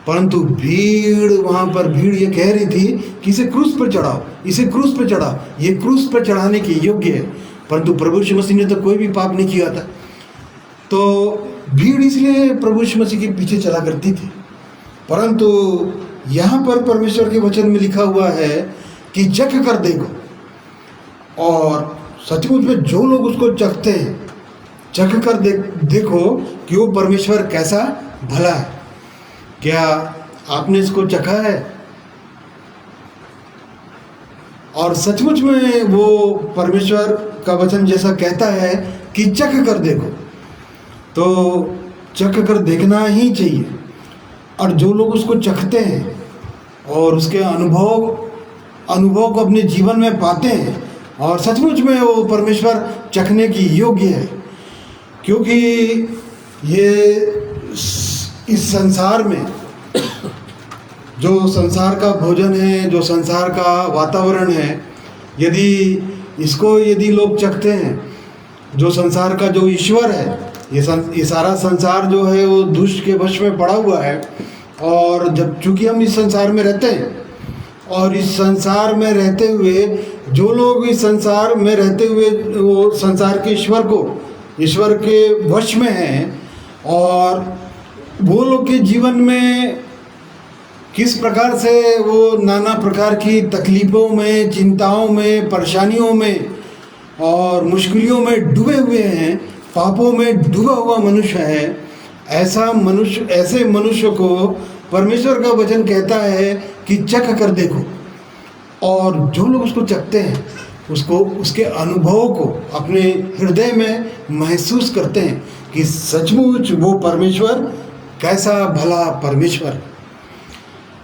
परंतु भीड़, वहाँ पर भीड़ ये कह रही थी कि इसे क्रूस पर चढ़ाओ, इसे क्रूस पर चढ़ाओ, ये क्रूस पर चढ़ाने के योग्य है। परंतु प्रभु यीशु मसीह ने तो कोई भी पाप नहीं किया था। तो भीड़ इसलिए प्रभु यीशु मसीह के पीछे चला करती थी। परंतु यहाँ पर परमेश्वर के वचन में लिखा हुआ है कि चख कर देखो, और सचमुच में जो लोग उसको चखते हैं, चख कर देखो कि वो परमेश्वर कैसा भला है। क्या आपने इसको चखा है? और सचमुच में वो परमेश्वर का वचन जैसा कहता है कि चख कर देखो, तो चख कर देखना ही चाहिए। और जो लोग उसको चखते हैं और उसके अनुभव को अपने जीवन में पाते हैं, और सचमुच में वो परमेश्वर चखने की योग्य है, क्योंकि ये इस संसार में जो संसार का भोजन है, जो संसार का वातावरण है, यदि लोग चखते हैं, जो संसार का जो ईश्वर है, ये सारा संसार जो है वो दुष्ट के वश में पड़ा हुआ है। और जब चूँकि हम इस संसार में रहते हैं, और इस संसार में रहते हुए जो लोग इस संसार में रहते हुए वो संसार के ईश्वर के वश में हैं, और वो लोग के जीवन में किस प्रकार से वो नाना प्रकार की तकलीफ़ों में, चिंताओं में, परेशानियों में और मुश्किलों में डूबे हुए हैं, पापों में डूबा हुआ मनुष्य है, ऐसे मनुष्य को परमेश्वर का वचन कहता है कि चख कर देखो। और जो लोग उसको चखते हैं, उसके अनुभव को अपने हृदय में महसूस करते हैं कि सचमुच वो परमेश्वर कैसा भला परमेश्वर है।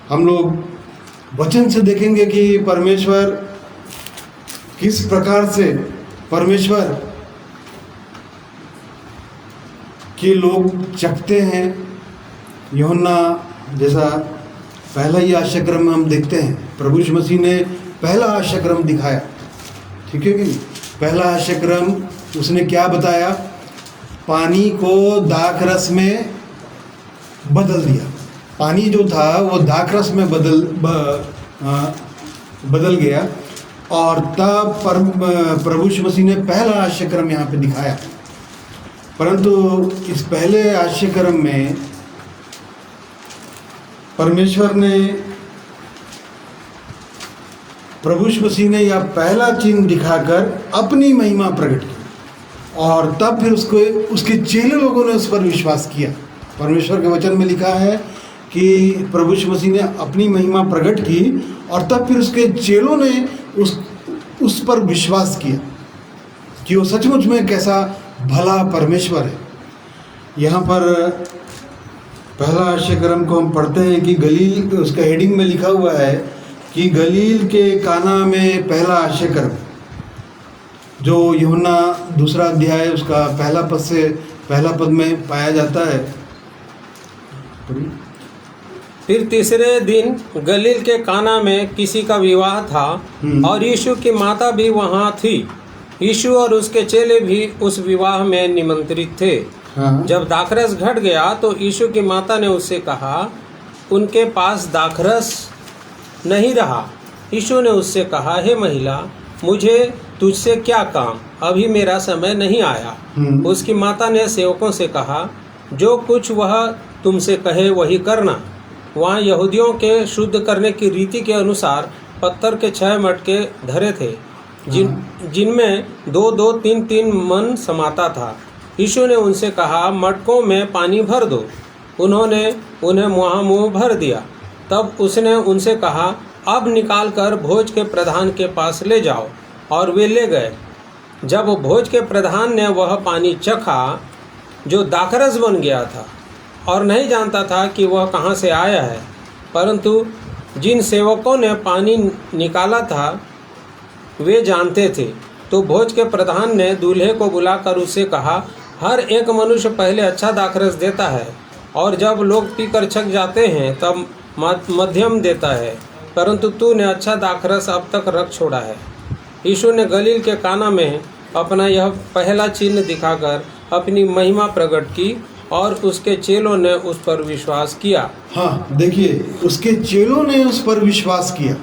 हम लोग वचन से देखेंगे कि परमेश्वर किस प्रकार से परमेश्वर के लोग चखते हैं। यूहन्ना जैसा पहला ही आश्चर्यक्रम में हम देखते हैं, प्रभु यीशु मसीह ने पहला आश्चर्यक्रम दिखाया, ठीक है कि नहीं? पहला आश्चर्यक्रम उसने क्या बताया? पानी को दाखरस में बदल दिया। पानी जो था वो दाखरस में बदल गया, और तब प्रभु यीशु मसीह ने पहला आश्चर्यक्रम यहाँ पे दिखाया। परंतु इस पहले आश्चर्यक्रम में परमेश्वर ने, प्रभु यीशु मसीह ने यह पहला चिन्ह दिखाकर अपनी महिमा प्रकट की, और तब फिर उसके चेले लोगों ने उस पर विश्वास किया। परमेश्वर के वचन में लिखा है कि प्रभु यीशु मसीह ने अपनी महिमा प्रकट की, और तब फिर उसके चेलों ने उस पर विश्वास किया कि वो सचमुच में कैसा भला परमेश्वर है। यहाँ पर पहला आश्चर्यक्रम को हम पढ़ते हैं कि गलील, उसका हेडिंग में लिखा हुआ है कि गलील के काना में पहला आश्चर्यक्रम, जो यूहन्ना 2 अध्याय उसका पहला पद में पाया जाता है। फिर तीसरे दिन गलील के काना में किसी का विवाह था, और यीशु की माता भी वहाँ थी। यीशु और उसके चेले भी उस विवाह में निमंत्रित थे। हाँ। जब दाखरस घट गया तो यीशु की माता ने उससे कहा, उनके पास दाखरस नहीं रहा। यीशु ने उससे कहा, हे महिला, मुझे तुझसे क्या काम, अभी मेरा समय नहीं आया। उसकी माता ने सेवकों से कहा, जो कुछ वह तुमसे कहे वही करना। वहाँ यहूदियों के शुद्ध करने की रीति के अनुसार पत्थर के 6 मटके धरे थे, जिनमें 2-2, 3-3 मन समाता था। यीशु ने उनसे कहा, मटकों में पानी भर दो। उन्होंने उन्हें मुँह भर दिया। तब उसने उनसे कहा, अब निकाल कर भोज के प्रधान के पास ले जाओ। और वे ले गए। जब भोज के प्रधान ने वह पानी चखा जो दाखरस बन गया था, और नहीं जानता था कि वह कहाँ से आया है, परंतु जिन सेवकों ने पानी निकाला था वे जानते थे। तो भोज के प्रधान ने दूल्हे को बुलाकर उससे कहा, हर एक मनुष्य पहले अच्छा दाखरस देता है, और जब लोग पीकर छक जाते हैं तब मध्यम देता है, परंतु तूने अच्छा दाखरस अब तक रख छोड़ा है। यीशु ने गलील के काना में अपना यह पहला चिन्ह दिखाकर अपनी महिमा प्रकट की, और उसके चेलों ने उस पर विश्वास किया। हाँ, देखिए, उसके चेलों ने उस पर विश्वास किया।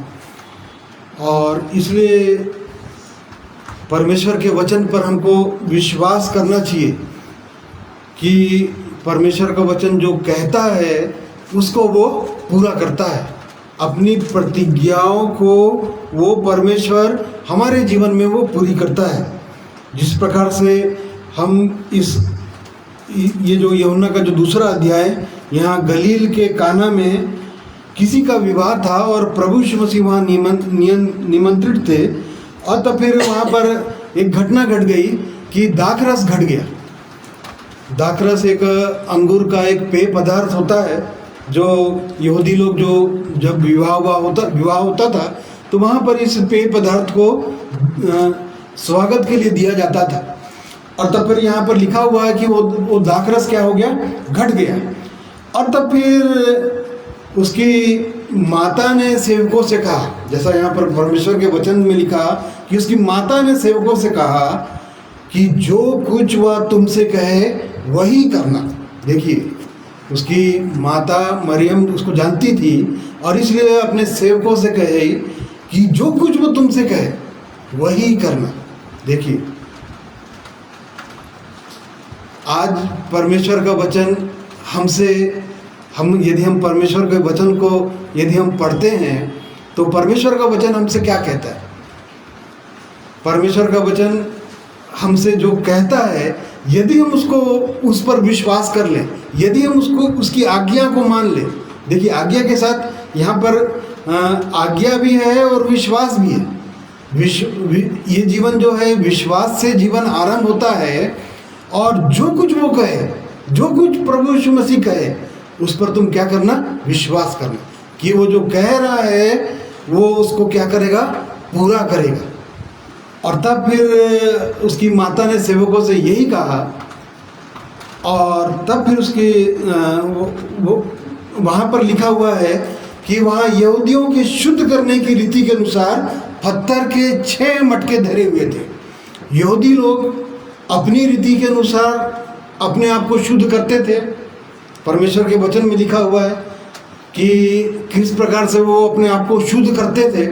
और इसलिए परमेश्वर के वचन पर हमको विश्वास करना चाहिए कि परमेश्वर का वचन जो कहता है उसको वो पूरा करता है। अपनी प्रतिज्ञाओं को वो परमेश्वर हमारे जीवन में वो पूरी करता है। जिस प्रकार से हम ये जो यूहन्ना का जो दूसरा अध्याय, यहाँ गलील के काना में किसी का विवाह था और प्रभु यीशु मसीह वहाँ निमंत्रित थे। और तब फिर वहाँ पर एक घटना घट गई कि दाखरस घट गया। दाखरस एक अंगूर का एक पेय पदार्थ होता है जो यहूदी लोग जो जब विवाह होता था तो वहाँ पर इस पेय पदार्थ को स्वागत के लिए दिया जाता था। और तब फिर यहाँ पर लिखा हुआ है कि वो दाखरस क्या हो गया, घट गया। और तब फिर उसकी माता ने सेवकों से कहा, जैसा यहाँ पर परमेश्वर के वचन में लिखा कि उसकी माता ने सेवकों से कहा कि जो कुछ वह तुमसे कहे वही करना। देखिए, उसकी माता मरियम उसको जानती थी और इसलिए अपने सेवकों से कहे कि जो कुछ वो तुमसे कहे वही करना। देखिए, आज परमेश्वर का वचन यदि हम परमेश्वर के वचन को यदि हम पढ़ते हैं तो परमेश्वर का वचन हमसे क्या कहता है। परमेश्वर का वचन हमसे जो कहता है, यदि हम उस पर विश्वास कर लें, यदि हम उसकी आज्ञा को मान लें। देखिए, आज्ञा के साथ यहाँ पर आज्ञा भी है और विश्वास भी है। ये जीवन जो है, विश्वास से जीवन आरंभ होता है। और जो कुछ वो कहे, जो कुछ प्रभु यीशु मसीह कहे, उस पर तुम क्या करना, विश्वास करना कि वो जो कह रहा है वो उसको क्या करेगा, पूरा करेगा। और तब फिर उसकी माता ने सेवकों से यही कहा। और तब फिर उसकी वो वहाँ पर लिखा हुआ है कि वहाँ यहूदियों के शुद्ध करने की रीति के अनुसार पत्थर के 6 मटके धरे हुए थे। यहूदी लोग अपनी रीति के अनुसार अपने आप को शुद्ध करते थे। परमेश्वर के वचन में लिखा हुआ है कि किस प्रकार से वो अपने आप को शुद्ध करते थे।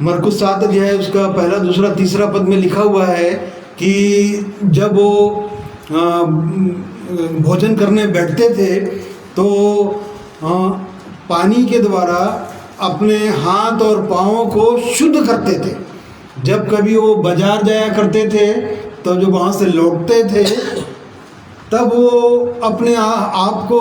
मरकुस 7 अध्याय उसका 1, 2, 3 पद में लिखा हुआ है कि जब वो भोजन करने बैठते थे तो पानी के द्वारा अपने हाथ और पाँवों को शुद्ध करते थे। जब कभी वो बाजार जाया करते थे तो जब वहाँ से लौटते थे तब वो अपने आप को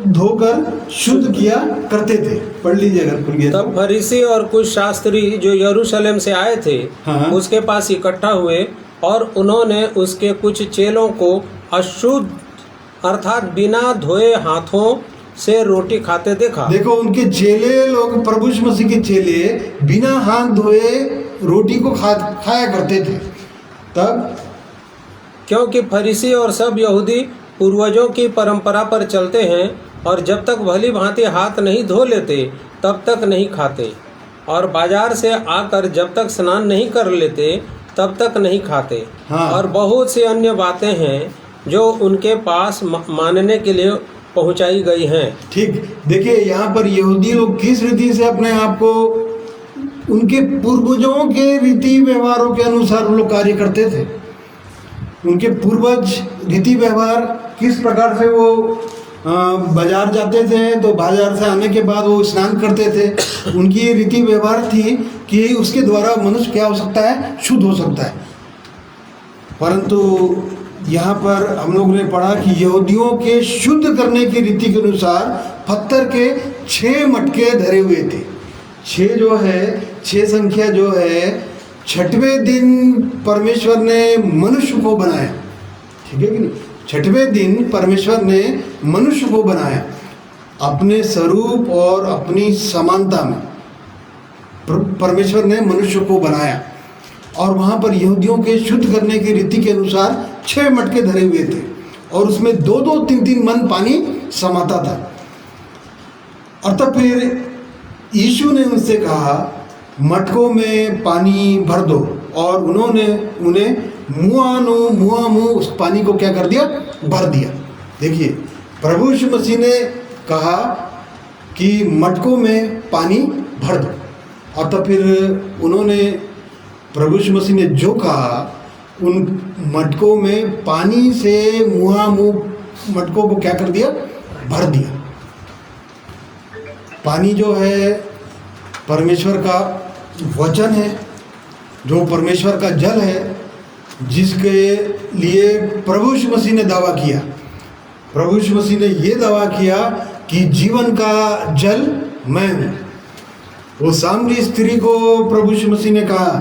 धोकर शुद्ध किया करते थे। पढ़ लीजिए अगर खुल गया। तब फरीसी और कुछ शास्त्री जो यरूशलेम से आए थे, हाँ। उसके पास इकट्ठा हुए और उन्होंने उसके कुछ चेलों को अशुद्ध अर्थात बिना धोए हाथों से रोटी खाते देखा। देखो, उनके चेले लोग, प्रभु यीशु मसीह के चेले बिना हाथ धोए रोटी को खाया करते थे। तब क्योंकि फरीसी और सब यहूदी पूर्वजों की परंपरा पर चलते हैं और जब तक भली भांति हाथ नहीं धो लेते तब तक नहीं खाते, और बाजार से आकर जब तक स्नान नहीं कर लेते तब तक नहीं खाते। हाँ। और बहुत सी अन्य बातें हैं जो उनके पास मानने के लिए पहुंचाई गई हैं। ठीक, देखिए, यहाँ पर यहूदी लोग किस रीति से अपने आप को उनके पूर्वजों के रीति व्यवहारों के अनुसार वो लोग कार्य करते थे। उनके पूर्वज रीति व्यवहार किस प्रकार से वो बाजार जाते थे तो बाजार से आने के बाद वो स्नान करते थे। उनकी ये रीति व्यवहार थी कि उसके द्वारा मनुष्य क्या हो सकता है, शुद्ध हो सकता है। परंतु यहाँ पर हम लोगों ने पढ़ा कि यहूदियों के शुद्ध करने की रीति के अनुसार पत्थर के 6 मटके धरे हुए थे। 6 जो है, 6 संख्या जो है, 6वें दिन परमेश्वर ने मनुष्य को बनाया। ठीक है कि नहीं? 6वें दिन परमेश्वर ने मनुष्य को बनाया अपने स्वरूप और अपनी समानता में। परमेश्वर ने मनुष्य को बनाया और वहाँ पर यहूदियों के शुद्ध करने की रीति के अनुसार 6 मटके धरे हुए थे और उसमें 2-2, 3-3 मन पानी समाता था। और तब फिर यीशु ने उनसे कहा, मटकों में पानी भर दो, और उन्होंने उन्हें मुआ मुँह उस पानी को क्या कर दिया, भर दिया। देखिए प्रभु यीशु मसीह ने कहा कि मटकों में पानी भर दो, और तब फिर उन्होंने प्रभु यीशु मसीह ने जो कहा उन मटकों में पानी से मुँह मटकों को क्या कर दिया, भर दिया। पानी जो है परमेश्वर का वचन है, जो परमेश्वर का जल है, जिसके लिए प्रभु यीशु मसीह ने दावा किया। प्रभु यीशु मसीह ने ये दावा किया कि जीवन का जल मैं हूँ। वो सामरी स्त्री को प्रभु यीशु मसीह ने कहा,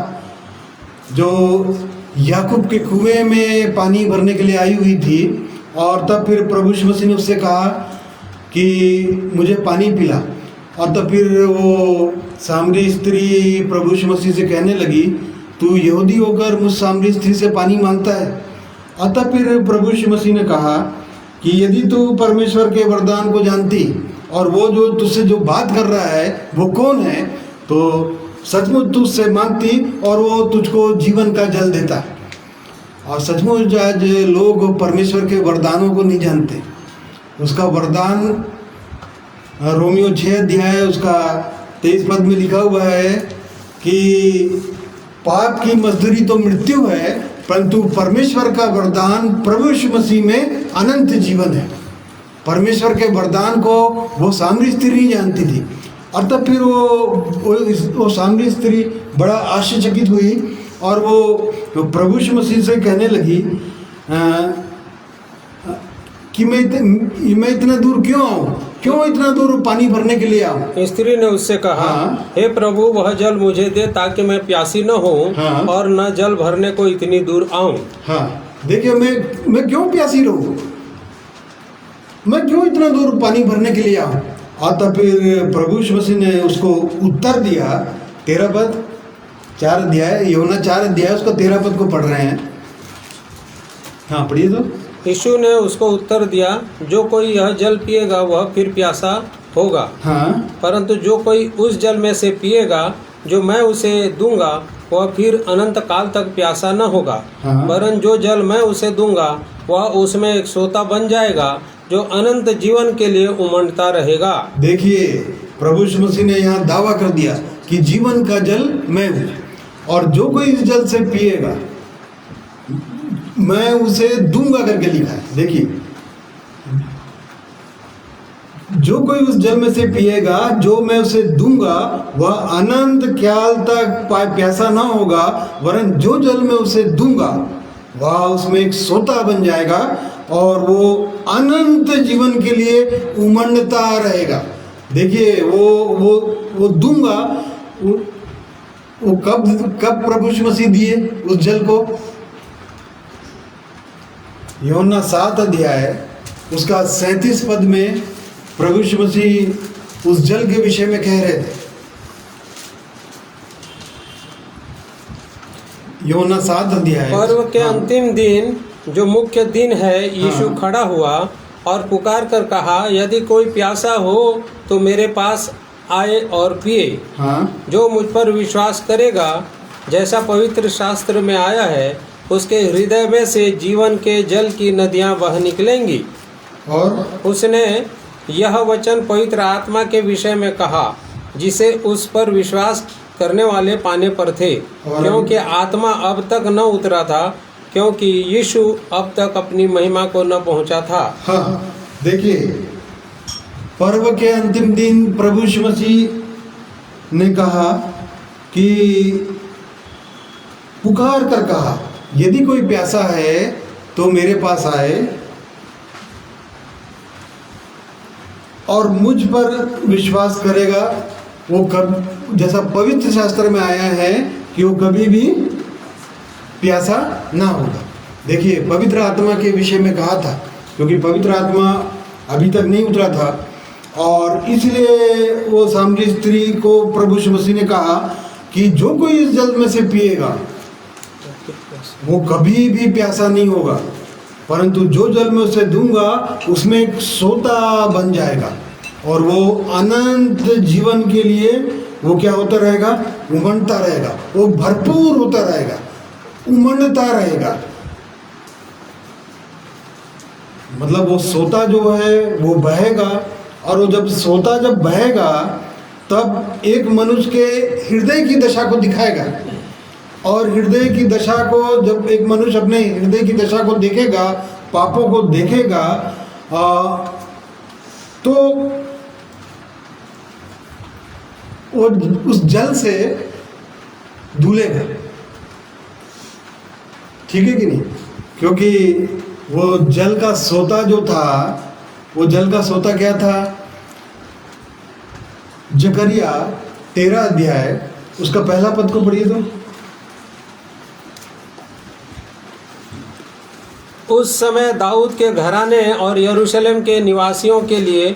जो याकूब के कुएं में पानी भरने के लिए आई हुई थी, और तब फिर प्रभु यीशु मसीह ने उससे कहा कि मुझे पानी पिला, और तब फिर वो सामरी स्त्री प्रभु यीशु मसीह से कहने लगी, तू यहूदी होकर मुझ सामरी स्त्री से पानी मांगता है। और तब फिर प्रभु यीशु मसीह ने कहा कि यदि तू परमेश्वर के वरदान को जानती और वो जो तुझसे जो बात कर रहा है वो कौन है, तो सचमुच तुझसे मांगती और वो तुझको जीवन का जल देता। और सचमुच आज लोग परमेश्वर के वरदानों को नहीं जानते। उसका वरदान रोमियो 6 अध्याय उसका 23 पद में लिखा हुआ है कि पाप की मजदूरी तो मृत्यु है, परंतु परमेश्वर का वरदान प्रभु यीशु मसीह में अनंत जीवन है। परमेश्वर के वरदान को वो सामरी स्त्री नहीं जानती थी। और तब फिर वो सामरी स्त्री बड़ा आश्चर्यचकित हुई और वो प्रभु यीशु मसीह से कहने लगी कि मैं इतना दूर क्यों आऊँ, क्यों इतना दूर पानी भरने के लिए आऊँ। स्त्री ने उससे कहा, हाँ। हे प्रभु, वह जल मुझे दे ताकि मैं प्यासी न हूँ, हाँ। और न जल भरने को इतनी दूर आऊँ। हाँ, देखिए मैं क्यों प्यासी रहूँ, मैं क्यों इतना दूर पानी भरने के लिए आऊँ। और तब फिर प्रभु यीशु मसीह ने उसको उत्तर दिया। 13 पद 4 अध्याय यूहन्ना 4 अध्याय उसका 13 पद को पढ़ रहे हैं। हाँ पढ़िए। तो यीशु ने उसको उत्तर दिया, जो कोई यह जल पिएगा वह फिर प्यासा होगा, हाँ, परंतु जो कोई उस जल में से पिएगा जो मैं उसे दूंगा वह फिर अनंत काल तक प्यासा न होगा, हाँ। वरन जो जल मैं उसे दूंगा वह उसमें एक सोता बन जाएगा जो अनंत जीवन के लिए उमड़ता रहेगा। देखिए प्रभु यीशु मसीह ने यहाँ दावा कर दिया कि जीवन का जल मैं हूँ, और जो कोई इस जल से पिएगा मैं उसे दूंगा करके लिखा है। देखिए, जो कोई उस जल में से पिएगा जो मैं उसे दूंगा वह अनंत काल तक प्यासा ना होगा, वरन जो जल मैं उसे दूंगा वह उसमें एक सोता बन जाएगा और वो अनंत जीवन के लिए उमड़ता रहेगा। देखिए वो दूंगा, वो कब प्रभु यीशु मसीह दिए उस जल को। यूहन्ना 7 अध्याय उसका 37 पद में प्रभु यीशु मसीह उस जल के विषय में कह रहे थे। यूहन्ना 7 अध्याय। पर्व के हाँ। अंतिम दिन जो मुख्य दिन है, यीशु हाँ। खड़ा हुआ और पुकार कर कहा, यदि कोई प्यासा हो तो मेरे पास आए और पिए। हाँ, जो मुझ पर विश्वास करेगा, जैसा पवित्र शास्त्र में आया है, उसके हृदय में से जीवन के जल की नदियां बह निकलेंगी। और उसने यह वचन पवित्र आत्मा के विषय में कहा, जिसे उस पर विश्वास करने वाले पाने पर थे, क्योंकि आत्मा अब तक न उतरा था, क्योंकि यीशु अब तक अपनी महिमा को न पहुंचा था। हाँ, देखिए पर्व के अंतिम दिन प्रभु यीशु मसीह ने कहा कि पुकार कर कहा, यदि कोई प्यासा है तो मेरे पास आए और मुझ पर विश्वास करेगा, वो कब, जैसा पवित्र शास्त्र में आया है कि वो कभी भी प्यासा ना होगा। देखिए पवित्र आत्मा के विषय में कहा था, क्योंकि पवित्र आत्मा अभी तक नहीं उतरा था, और इसलिए वो सामरी स्त्री को प्रभु यीशु मसीह ने कहा कि जो कोई इस जल में से पिएगा वो कभी भी प्यासा नहीं होगा, परंतु जो जल मैं उसे दूंगा उसमें एक सोता बन जाएगा और वो अनंत जीवन के लिए वो क्या होता रहेगा, उमड़ता रहेगा, वो भरपूर होता रहेगा। उमड़ता रहेगा। मतलब वो सोता जो है वो बहेगा, और वो जब सोता जब बहेगा तब एक मनुष्य के हृदय की दशा को दिखाएगा। और हृदय की दशा को जब एक मनुष्य अपने हृदय की दशा को देखेगा, पापों को देखेगा, तो वो उस जल से धुलेगा। ठीक है कि नहीं? क्योंकि वो जल का सोता जो था, वो जल का सोता क्या था? जकरिया 13 अध्याय उसका पहला पद को पढ़िए तो। उस समय दाऊद के घराने और यरूशलेम के निवासियों के लिए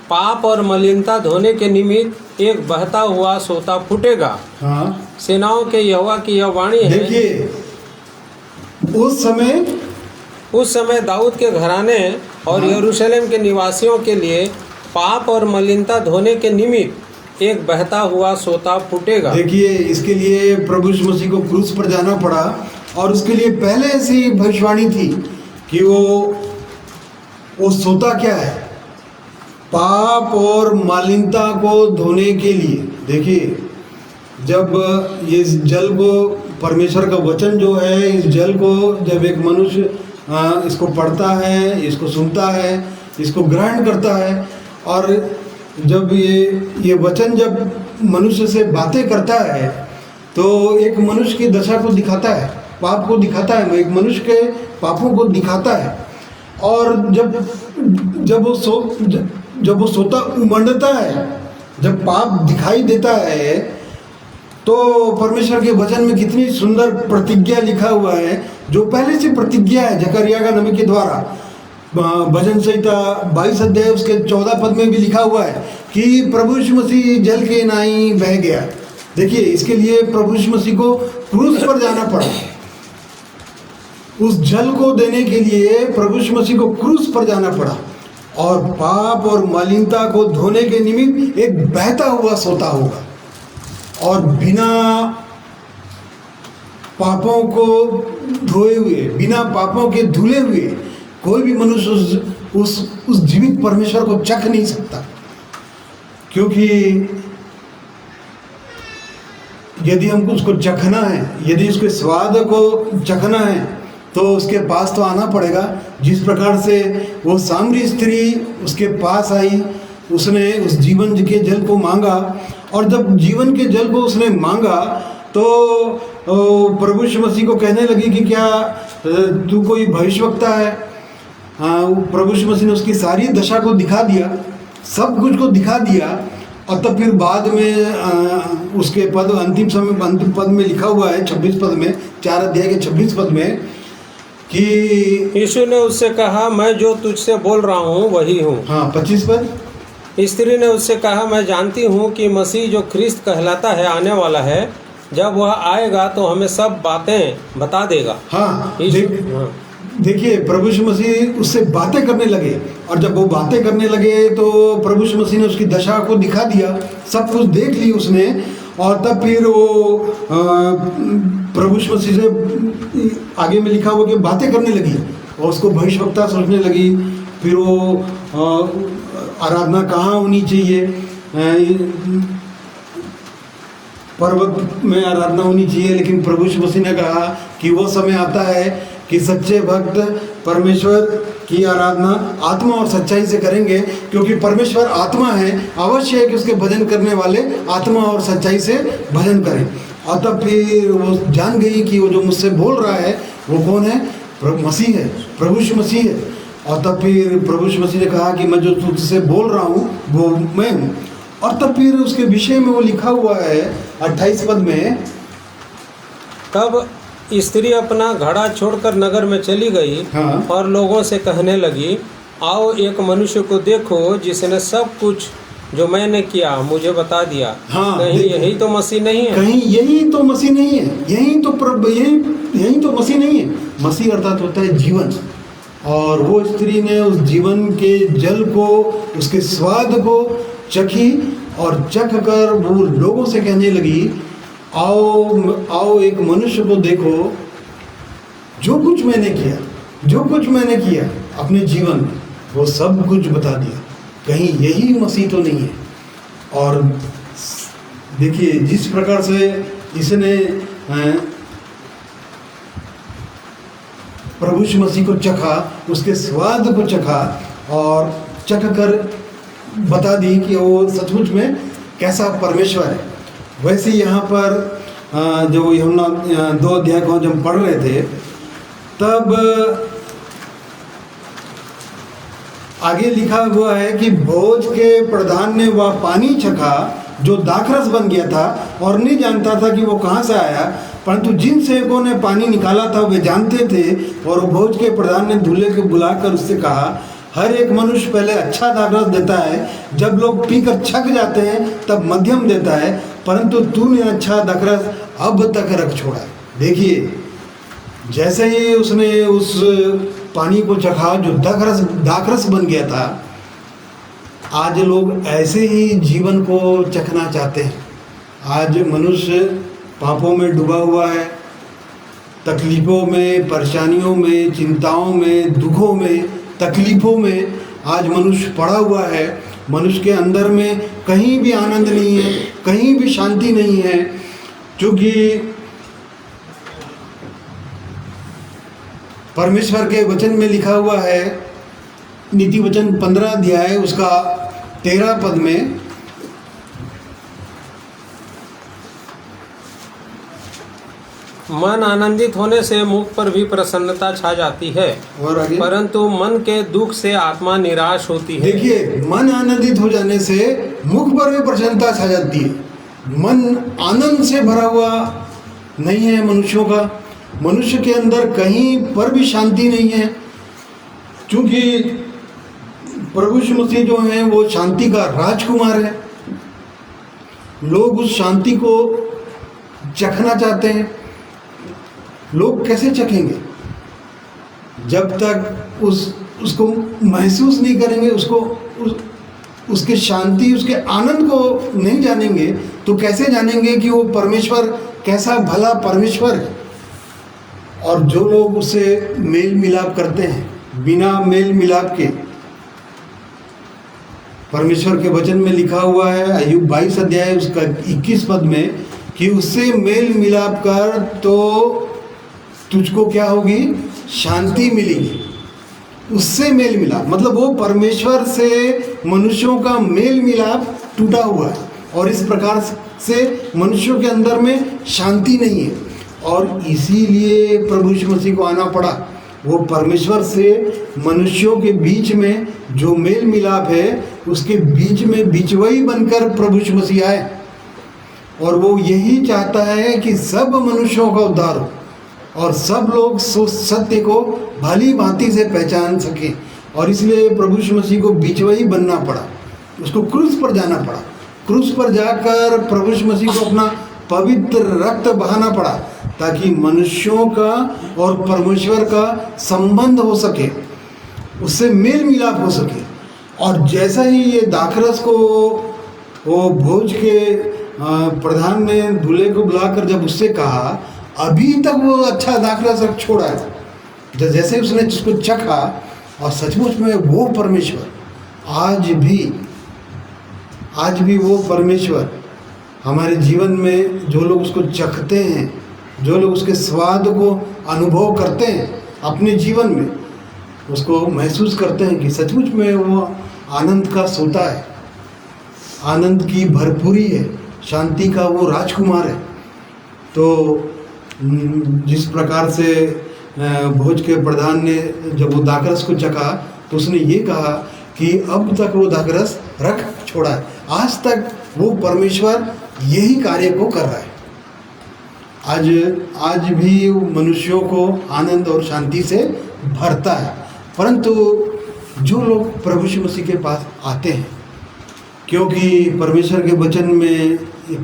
पाप और मलिनता धोने के निमित्त एक बहता हुआ सोता फूटेगा। हाँ, सेनाओं के यहोवा की यह वाणी है। देखिए उस समय दाऊद के घराने और यरूशलेम के निवासियों के लिए पाप और मलिनता धोने के निमित्त एक बहता हुआ सोता फूटेगा। देखिए, इसके लिए प्रभु यीशु मसीह को क्रूस पर जाना पड़ा, और उसके लिए पहले ऐसी भविष्यवाणी थी कि वो सोता क्या है? पाप और मालिनता को धोने के लिए। देखिए, जब ये जल को, परमेश्वर का वचन जो है, इस जल को जब एक मनुष्य इसको पढ़ता है, इसको सुनता है, इसको ग्रहण करता है, और जब ये वचन जब मनुष्य से बातें करता है, तो एक मनुष्य की दशा को दिखाता है, पाप को दिखाता है, एक मनुष्य के पापों को दिखाता है। और जब वो सोता उमड़ता है, जब पाप दिखाई देता है, तो परमेश्वर के वचन में कितनी सुंदर प्रतिज्ञा लिखा हुआ है, जो पहले से प्रतिज्ञा है जकरिया का नबी के द्वारा। भजन संहिता 22 अध्याय उसके 14 पद में भी लिखा हुआ है कि प्रभु यीशु मसीह जल के नाई बह गया। देखिए, इसके लिए प्रभु यीशु मसीह को क्रूस पर जाना पड़ा। उस जल को देने के लिए प्रभु यीशु मसीह को क्रूस पर जाना पड़ा, और पाप और मलिनता को धोने के निमित्त एक बहता हुआ सोता होगा। और बिना पापों को धोए हुए, बिना पापों के धुले हुए कोई भी मनुष्य उस जीवित परमेश्वर को चख नहीं सकता। क्योंकि यदि हमको उसको चखना है, यदि उसके स्वाद को चखना है, तो उसके पास तो आना पड़ेगा। जिस प्रकार से वो सामरी स्त्री उसके पास आई, उसने उस जीवन के जल को मांगा, और जब जीवन के जल को उसने मांगा तो प्रभु यीशु मसीह को कहने लगी कि क्या तू कोई भविष्यवक्ता है? हाँ, प्रभु यीशु मसीह ने उसकी सारी दशा को दिखा दिया, सब कुछ को दिखा दिया। और तब फिर बाद में उसके पद अंतिम पद में लिखा हुआ है 26 पद में, 4 अध्याय के 26 पद में, कि यीशु ने उससे कहा, मैं जो तुझसे बोल रहा हूँ वही हूँ। हाँ, 25 पद। स्त्री ने उससे कहा, मैं जानती हूँ कि मसीह जो ख्रिस्त कहलाता है आने वाला है, जब वह आएगा तो हमें सब बातें बता देगा। हाँ, देखिए, प्रभु यीशु मसीह उससे बातें करने लगे, और जब वो बातें करने लगे तो प्रभु यीशु मसीह ने उसकी दशा को दिखा दिया, सब कुछ देख ली उसने। और तब फिर वो प्रभु यीशु मसीह से आगे में लिखा हुआ कि बातें करने लगी, और उसको भविष्यवक्ता सोचने लगी। फिर वो आराधना कहाँ होनी चाहिए, पर्वत में आराधना होनी चाहिए, लेकिन प्रभु यीशु मसीह ने कहा कि वो समय आता है कि सच्चे भक्त परमेश्वर की आराधना आत्मा और सच्चाई से करेंगे, क्योंकि परमेश्वर आत्मा है। अवश्य है कि उसके भजन करने वाले आत्मा और सच्चाई से भजन करें। और तब फिर वो जान गई कि वो जो मुझसे बोल रहा है वो कौन है? मसीह है, प्रभु यीशु मसीह है। और तब फिर प्रभु यीशु मसीह ने कहा कि मैं जो तुझसे बोल रहा हूँ वो मैं हूँ। और तब फिर उसके विषय में वो लिखा हुआ है 28 पद में, तब स्त्री अपना घड़ा छोड़कर नगर में चली गई। हाँ। और लोगों से कहने लगी, आओ एक मनुष्य को देखो जिसने सब कुछ जो मैंने किया मुझे बता दिया। हाँ, कहीं यही तो मसीह नहीं है? कहीं यही तो मसीह नहीं है, यही तो मसीह नहीं है। मसीह अर्थात होता है जीवन। और वो स्त्री ने उस जीवन के जल को, उसके स्वाद को चखी, और चख कर वो लोगों से कहने लगी, आओ एक मनुष्य को देखो जो कुछ मैंने किया अपने जीवन में वो सब कुछ बता दिया। कहीं यही मसीह तो नहीं है। और देखिए जिस प्रकार से इसने प्रभु यीशु मसीह को चखा, उसके स्वाद को चखा और चख कर बता दी कि वो सचमुच में कैसा परमेश्वर है। वैसे यहाँ पर जो यूहन्ना 2 अध्याय को जब पढ़ रहे थे तब आगे लिखा हुआ है कि भोज के प्रधान ने वह पानी चखा जो दाखरस बन गया था और नहीं जानता था कि वो कहाँ से आया, परंतु जिन सेवकों ने पानी निकाला था वे जानते थे। और भोज के प्रधान ने दूल्हे को बुलाकर उससे कहा, हर एक मनुष्य पहले अच्छा दाखरस देता है, जब लोग पीकर छक जाते हैं तब मध्यम देता है, परंतु तूने अच्छा दाखरस अब तक रख छोड़ा। देखिए जैसे ही उसने उस पानी को चखा जो दाखरस बन गया था, आज लोग ऐसे ही जीवन को चखना चाहते हैं। आज मनुष्य पापों में डूबा हुआ है, तकलीफ़ों में, परेशानियों में, चिंताओं में, दुखों में, तकलीफ़ों में आज मनुष्य पड़ा हुआ है। मनुष्य के अंदर में कहीं भी आनंद नहीं है, कहीं भी शांति नहीं है, क्योंकि परमेश्वर के वचन में लिखा हुआ है, नीति वचन 15 अध्याय उसका 13 पद में, मन आनंदित होने से मुख पर भी प्रसन्नता छा जाती है, और आगे परंतु मन के दुख से आत्मा निराश होती है। देखिए मन आनंदित हो जाने से मुख पर भी प्रसन्नता छा जाती है। मन आनंद से भरा हुआ नहीं है मनुष्यों का। मनुष्य के अंदर कहीं पर भी शांति नहीं है, क्योंकि प्रभु यीशु मसीह जो हैं वो शांति का राजकुमार है। लोग उस शांति को चखना चाहते हैं। लोग कैसे चखेंगे जब तक उसको महसूस नहीं करेंगे, उसके शांति, उसके आनंद को नहीं जानेंगे, तो कैसे जानेंगे कि वो परमेश्वर कैसा भला परमेश्वर है। और जो लोग उससे मेल मिलाप करते हैं बिना मेल मिलाप के, परमेश्वर के वचन में लिखा हुआ है अय्यूब 22 अध्याय उसका 21 पद में कि उससे मेल मिलाप कर तो तुझको क्या होगी, शांति मिलेगी। उससे मेल मिलाप मतलब वो परमेश्वर से मनुष्यों का मेल मिलाप टूटा हुआ है, और इस प्रकार से मनुष्यों के अंदर में शांति नहीं है। और इसीलिए प्रभु यीशु मसीह को आना पड़ा। वो परमेश्वर से मनुष्यों के बीच में जो मेल मिलाप है उसके बीच में बिचवई बनकर प्रभु यीशु मसीह आए, और वो यही चाहता है कि सब मनुष्यों का उद्धार हो और सब लोग सत्य को भली भांति से पहचान सकें। और इसलिए प्रभु यीशु मसीह को बिचवई बनना पड़ा, उसको क्रूस पर जाना पड़ा। क्रूस पर जाकर प्रभु यीशु मसीह को अपना पवित्र रक्त बहाना पड़ा, ताकि मनुष्यों का और परमेश्वर का संबंध हो सके, उससे मेल मिलाप हो सके। और जैसा ही ये दाखरस को वो भोज के प्रधान ने दूल्हे को बुलाकर जब उससे कहा, अभी तक वो अच्छा दाखरस रख छोड़ा है, जैसे उसने उसको चखा, और सचमुच में वो परमेश्वर आज भी वो परमेश्वर हमारे जीवन में, जो लोग उसको चखते हैं, जो लोग उसके स्वाद को अनुभव करते हैं अपने जीवन में, उसको महसूस करते हैं कि सचमुच में वो आनंद का सोता है, आनंद की भरपूरी है, शांति का वो राजकुमार है। तो जिस प्रकार से भोज के प्रधान ने जब वो दाखरस को चखा तो उसने ये कहा कि अब तक वो दाखरस रख छोड़ा है। आज तक वो परमेश्वर यही कार्य को कर रहा है। आज भी मनुष्यों को आनंद और शांति से भरता है, परंतु जो लोग प्रभु यीशु मसीह के पास आते हैं, क्योंकि परमेश्वर के वचन में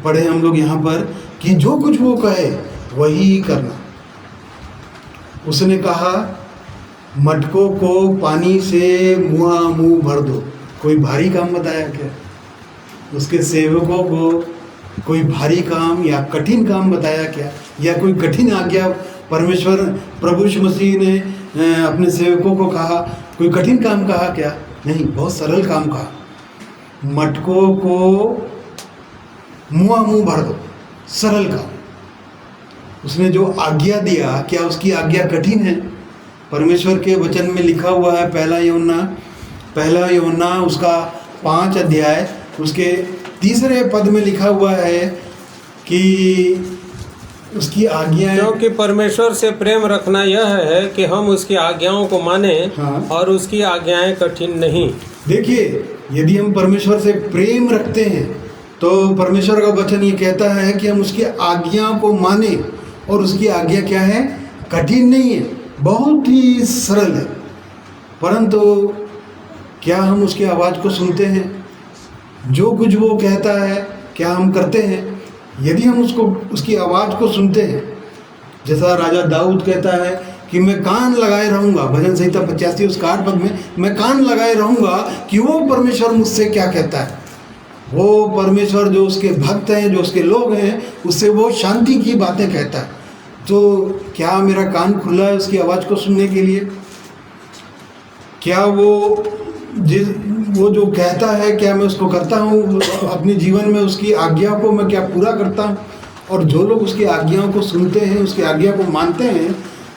पढ़े हम लोग यहाँ पर कि जो कुछ वो कहे वही करना। उसने कहा मटकों को पानी से मुँह भर दो। कोई भारी काम बताया क्या? उसके सेवकों को कोई भारी काम या कठिन काम बताया क्या, या कोई कठिन आज्ञा परमेश्वर प्रभु यीशु मसीह ने अपने सेवकों को कहा? कोई कठिन काम कहा क्या? नहीं, बहुत सरल काम कहा। मटकों को मुंह भर दो, सरल काम। उसने जो आज्ञा दिया, क्या उसकी आज्ञा कठिन है? परमेश्वर के वचन में लिखा हुआ है, पहला यूहन्ना उसका 5 अध्याय उसके 3 पद में लिखा हुआ है कि उसकी आज्ञाएं, क्योंकि परमेश्वर से प्रेम रखना यह है कि हम उसकी आज्ञाओं को माने। हाँ। और उसकी आज्ञाएं कठिन नहीं। देखिए, यदि हम परमेश्वर से प्रेम रखते हैं तो परमेश्वर का वचन ये कहता है कि हम उसकी आज्ञा को माने। और उसकी आज्ञा क्या है? कठिन नहीं है, बहुत ही सरल है। परंतु क्या हम उसकी आवाज़ को सुनते हैं? जो कुछ वो कहता है क्या हम करते हैं? यदि हम उसकी आवाज़ को सुनते हैं, जैसा राजा दाऊद कहता है कि मैं कान लगाए रहूँगा, भजन संहिता 85 उसका 8 पद में, मैं कान लगाए रहूँगा कि वो परमेश्वर मुझसे क्या कहता है। वो परमेश्वर जो उसके भक्त हैं, जो उसके लोग हैं, उससे वो शांति की बातें कहता है। तो क्या मेरा कान खुला है उसकी आवाज़ को सुनने के लिए? क्या वो जो कहता है क्या मैं उसको करता हूँ? अपने जीवन में उसकी आज्ञा को मैं क्या पूरा करता हूँ? और जो लोग उसकी आज्ञाओं को सुनते हैं, उसकी आज्ञा को मानते हैं,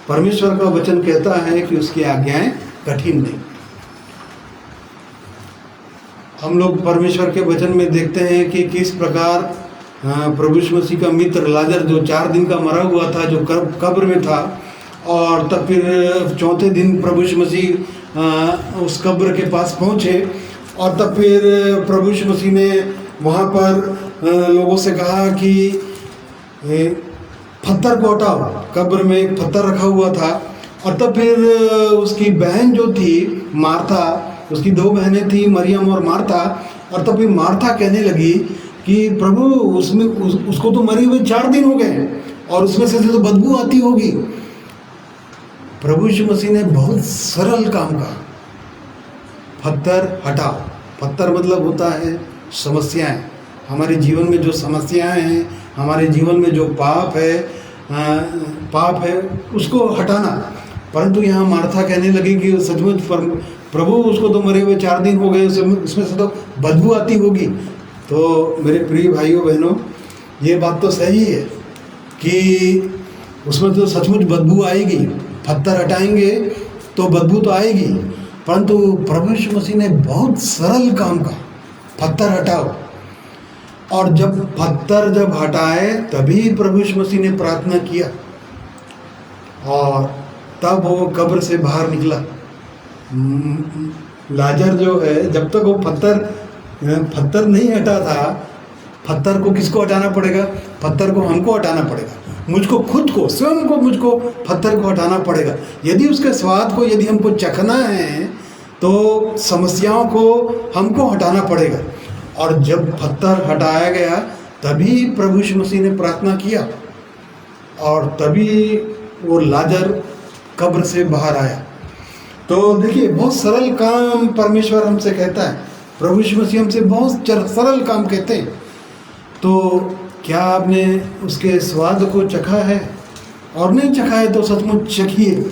परमेश्वर का वचन कहता है कि उसकी आज्ञाएं कठिन नहीं। हम लोग परमेश्वर के वचन में देखते हैं कि किस प्रकार प्रभु यीशु मसीह का मित्र लाजर, जो 4 दिन का मरा हुआ था, जो कब्र में था, और तब फिर 4थे दिन प्रभु यीशु मसीह उस कब्र के पास पहुँचे। और तब फिर प्रभु यीशु मसीह ने वहाँ पर लोगों से कहा कि पत्थर को हटाओ। कब्र में एक पत्थर रखा हुआ था। और तब फिर उसकी बहन जो थी मार्था, उसकी 2 बहनें थी, मरियम और मार्था। और तब फिर मार्था कहने लगी कि प्रभु उसको तो मरे हुए 4 दिन हो गए और उसमें से तो बदबू आती होगी। प्रभु यीशु मसीह ने बहुत सरल काम कहा, पत्थर हटाओ। पत्थर मतलब होता है समस्याएं। हमारे जीवन में जो समस्याएं हैं, हमारे जीवन में जो पाप है उसको हटाना। परंतु यहाँ मार्था कहने लगी कि सचमुच प्रभु उसको तो मरे हुए 4 दिन हो गए, उसमें से तो बदबू आती होगी। तो मेरे प्रिय भाइयों बहनों, ये बात तो सही है कि उसमें तो सचमुच बदबू आएगी। पत्थर हटाएंगे तो बदबू तो आएगी। परंतु प्रभु यीशु मसीह ने बहुत सरल काम कहा, पत्थर हटाओ। और जब पत्थर हटाए तभी प्रभु यीशु मसीह ने प्रार्थना किया और तब वो कब्र से बाहर निकला। लाजर जो है, जब तक वो पत्थर नहीं हटा था, पत्थर को किसको हटाना पड़ेगा? पत्थर को हमको हटाना पड़ेगा, मुझको खुद को, स्वयं को, मुझको पत्थर को हटाना पड़ेगा। यदि उसके स्वाद को यदि हमको चखना है तो समस्याओं को हमको हटाना पड़ेगा। और जब पत्थर हटाया गया तभी प्रभु यीशु मसीह ने प्रार्थना किया और तभी वो लाजर कब्र से बाहर आया। तो देखिए, बहुत सरल काम परमेश्वर हमसे कहता है, प्रभु यीशु मसीह हमसे बहुत सरल काम कहते हैं। तो क्या आपने उसके स्वाद को चखा है? और नहीं चखा है तो सचमुच चखिए।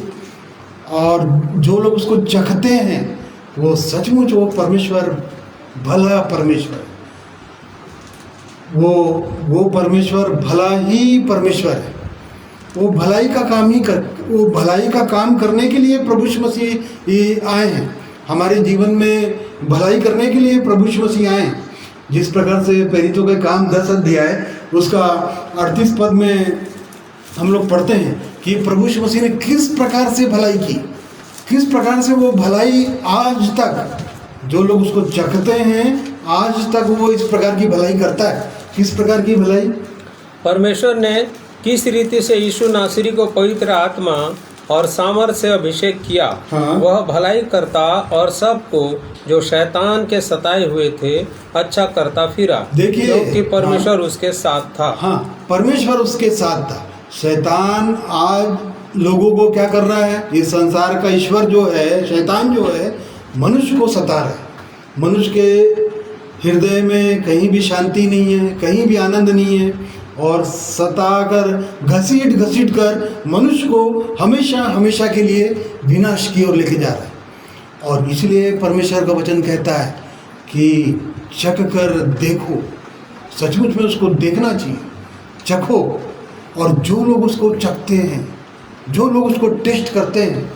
और जो लोग उसको चखते हैं वो सचमुच वो परमेश्वर भला परमेश्वर, वो परमेश्वर भला ही परमेश्वर है। वो भलाई का काम करने के लिए प्रभु यीशु मसीह आए हैं। हमारे जीवन में भलाई करने के लिए प्रभु यीशु मसीह आए हैं। जिस प्रकार से प्रेरितों के काम 10 अध्याय उसका 38 पद में हम लोग पढ़ते हैं कि प्रभु यीशु मसीह ने किस प्रकार से भलाई की, किस प्रकार से वो भलाई आज तक जो लोग उसको चखते हैं, आज तक वो इस प्रकार की भलाई करता है। किस प्रकार की भलाई? परमेश्वर ने किस रीति से यीशु नासरी को पवित्र आत्मा और सामर्थ्य से अभिषेक किया। हाँ। वह भलाई करता और सबको जो शैतान के सताए हुए थे अच्छा करता फिरा। देखिए, क्योंकि परमेश्वर हाँ, उसके साथ था। हाँ, परमेश्वर उसके साथ था। शैतान आज लोगों को क्या कर रहा है? ये संसार का ईश्वर जो है, शैतान जो है, मनुष्य को सता रहा है। मनुष्य के हृदय में कहीं भी शांति नहीं है, कहीं भी आनंद नहीं है। और सताकर घसीट घसीट कर मनुष्य को हमेशा हमेशा के लिए विनाश की ओर लेके जा रहा है। और इसलिए परमेश्वर का वचन कहता है कि चख कर देखो, सचमुच में उसको देखना चाहिए, चखो। और जो लोग उसको चखते हैं, जो लोग उसको टेस्ट करते हैं,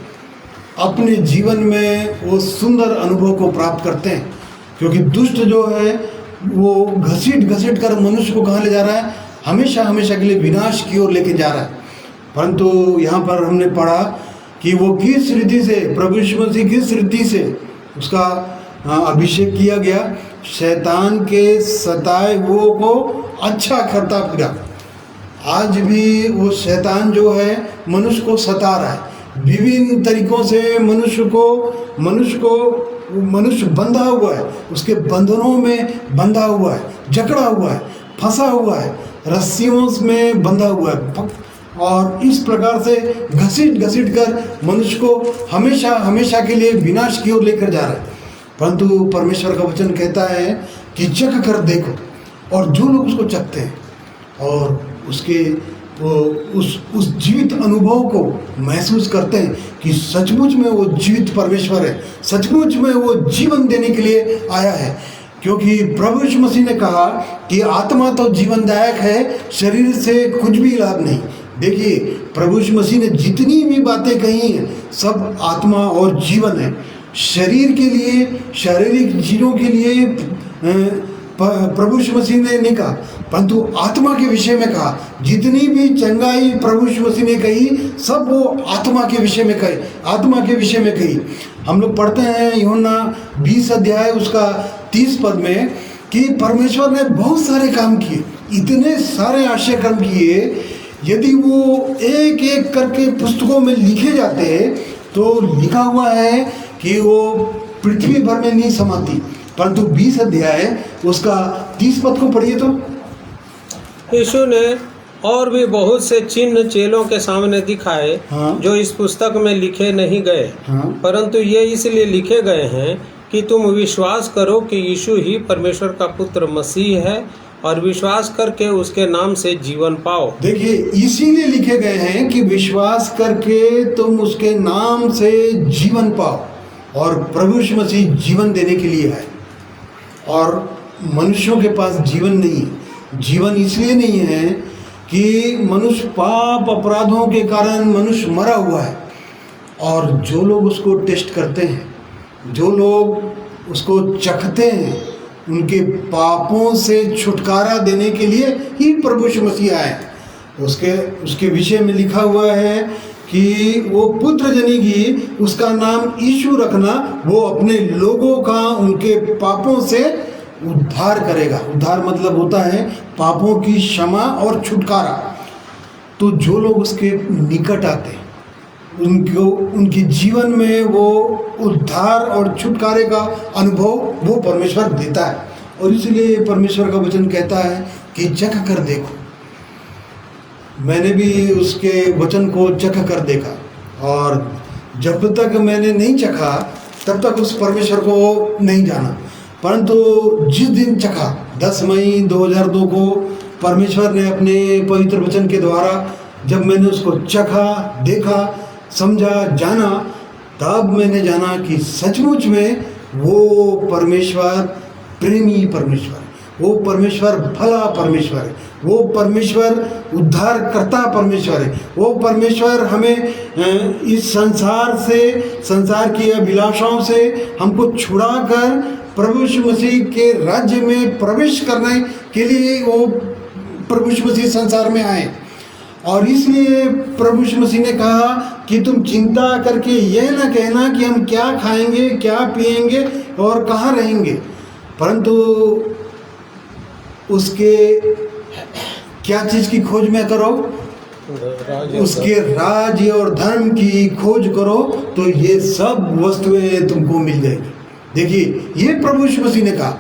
अपने जीवन में वो सुंदर अनुभव को प्राप्त करते हैं। क्योंकि दुष्ट जो है वो घसीट घसीट कर मनुष्य को कहाँ ले जा रहा है? हमेशा हमेशा के लिए विनाश की ओर लेके जा रहा है। परंतु यहाँ पर हमने पढ़ा कि वो किस रीति से, प्रभु यीशु मसीह किस रीति से उसका अभिषेक किया गया, शैतान के सताए हुओं को अच्छा करता फिरा। आज भी वो शैतान जो है मनुष्य को सता रहा है, विभिन्न तरीकों से मनुष्य बंधा हुआ है, उसके बंधनों में बंधा हुआ है, जकड़ा हुआ है, फंसा हुआ है, रस्सियों में बंधा हुआ है। और इस प्रकार से घसीट घसीट कर मनुष्य को हमेशा हमेशा के लिए विनाश की ओर लेकर जा रहा है। परंतु परमेश्वर का वचन कहता है कि चख कर देखो। और जो लोग उसको चखते हैं और उसके उस जीवित अनुभव को महसूस करते हैं कि सचमुच में वो जीवित परमेश्वर है, सचमुच में वो जीवन देने के लिए आया है। क्योंकि प्रभु यीशु मसीह ने कहा कि आत्मा तो जीवनदायक है, शरीर से कुछ भी लाभ नहीं। देखिए, प्रभु यीशु मसीह ने जितनी भी बातें कही हैं सब आत्मा और जीवन है। शरीर के लिए, शारीरिक चीज़ों के लिए प्रभु यीशु मसीह ने नहीं कहा, परंतु आत्मा के विषय में कहा। जितनी भी चंगाई प्रभु यीशु मसीह ने कही सब वो आत्मा के विषय में कही, आत्मा के विषय में कही। हम लोग पढ़ते हैं यूहन्ना 20 अध्याय उसका 30 पद में कि परमेश्वर ने बहुत सारे काम किए, इतने सारे आश्चर्य कर्म किए। यदि वो एक एक करके पुस्तकों में लिखे जाते तो लिखा हुआ है कि वो पृथ्वी भर में नहीं समाती। परंतु 20 अध्याय उसका 30 पद को पढ़िए तो यीशु ने और भी बहुत से चिन्ह चेलों के सामने दिखाए, हाँ। जो इस पुस्तक में लिखे नहीं गए, हाँ। परंतु ये इसलिए लिखे गए हैं कि तुम विश्वास करो कि यीशु ही परमेश्वर का पुत्र मसीह है, और विश्वास करके उसके नाम से जीवन पाओ। देखिए, इसीलिए लिखे गए हैं कि विश्वास करके तुम उसके नाम से जीवन पाओ। और प्रभु यीशु मसीह जीवन देने के लिए है, और मनुष्यों के पास जीवन नहीं है। जीवन इसलिए नहीं है कि मनुष्य पाप अपराधों के कारण मनुष्य मरा हुआ है। और जो लोग उसको टेस्ट करते हैं, जो लोग उसको चखते हैं, उनके पापों से छुटकारा देने के लिए ही प्रभु यीशु मसीह आए। उसके विषय में लिखा हुआ है कि वो पुत्र जनेगी, उसका नाम यीशु रखना, वो अपने लोगों का उनके पापों से उद्धार करेगा। उद्धार मतलब होता है पापों की क्षमा और छुटकारा। तो जो लोग उसके निकट आते हैं उनको, उनके जीवन में वो उद्धार और छुटकारे का अनुभव वो परमेश्वर देता है। और इसलिए परमेश्वर का वचन कहता है कि चख कर देखो। मैंने भी उसके वचन को चख कर देखा, और जब तक मैंने नहीं चखा तब तक उस परमेश्वर को नहीं जाना। परंतु जिस दिन चखा, 10 मई 2002 को परमेश्वर ने अपने पवित्र वचन के द्वारा जब मैंने उसको चखा, देखा, समझा, जाना, तब मैंने जाना कि सचमुच में वो परमेश्वर प्रेमी परमेश्वर है, वो परमेश्वर भला परमेश्वर है, वो परमेश्वर उद्धार करता परमेश्वर है। वो परमेश्वर हमें इस संसार से, संसार की अभिलाषाओं से हमको छुड़ाकर प्रभु यीशु मसीह के राज्य में प्रवेश करने के लिए वो प्रभु यीशु मसीह संसार में आए। और इसलिए प्रभु यीशु मसीह ने कहा कि तुम चिंता करके यह ना कहना कि हम क्या खाएंगे, क्या पिएंगे और कहाँ रहेंगे, परंतु उसके क्या चीज़ की खोज में करो, उसके राज्य और धर्म की खोज करो, तो ये सब वस्तुएं तुमको मिल जाएगी। देखिए, ये प्रभु यीशु मसीह ने कहा।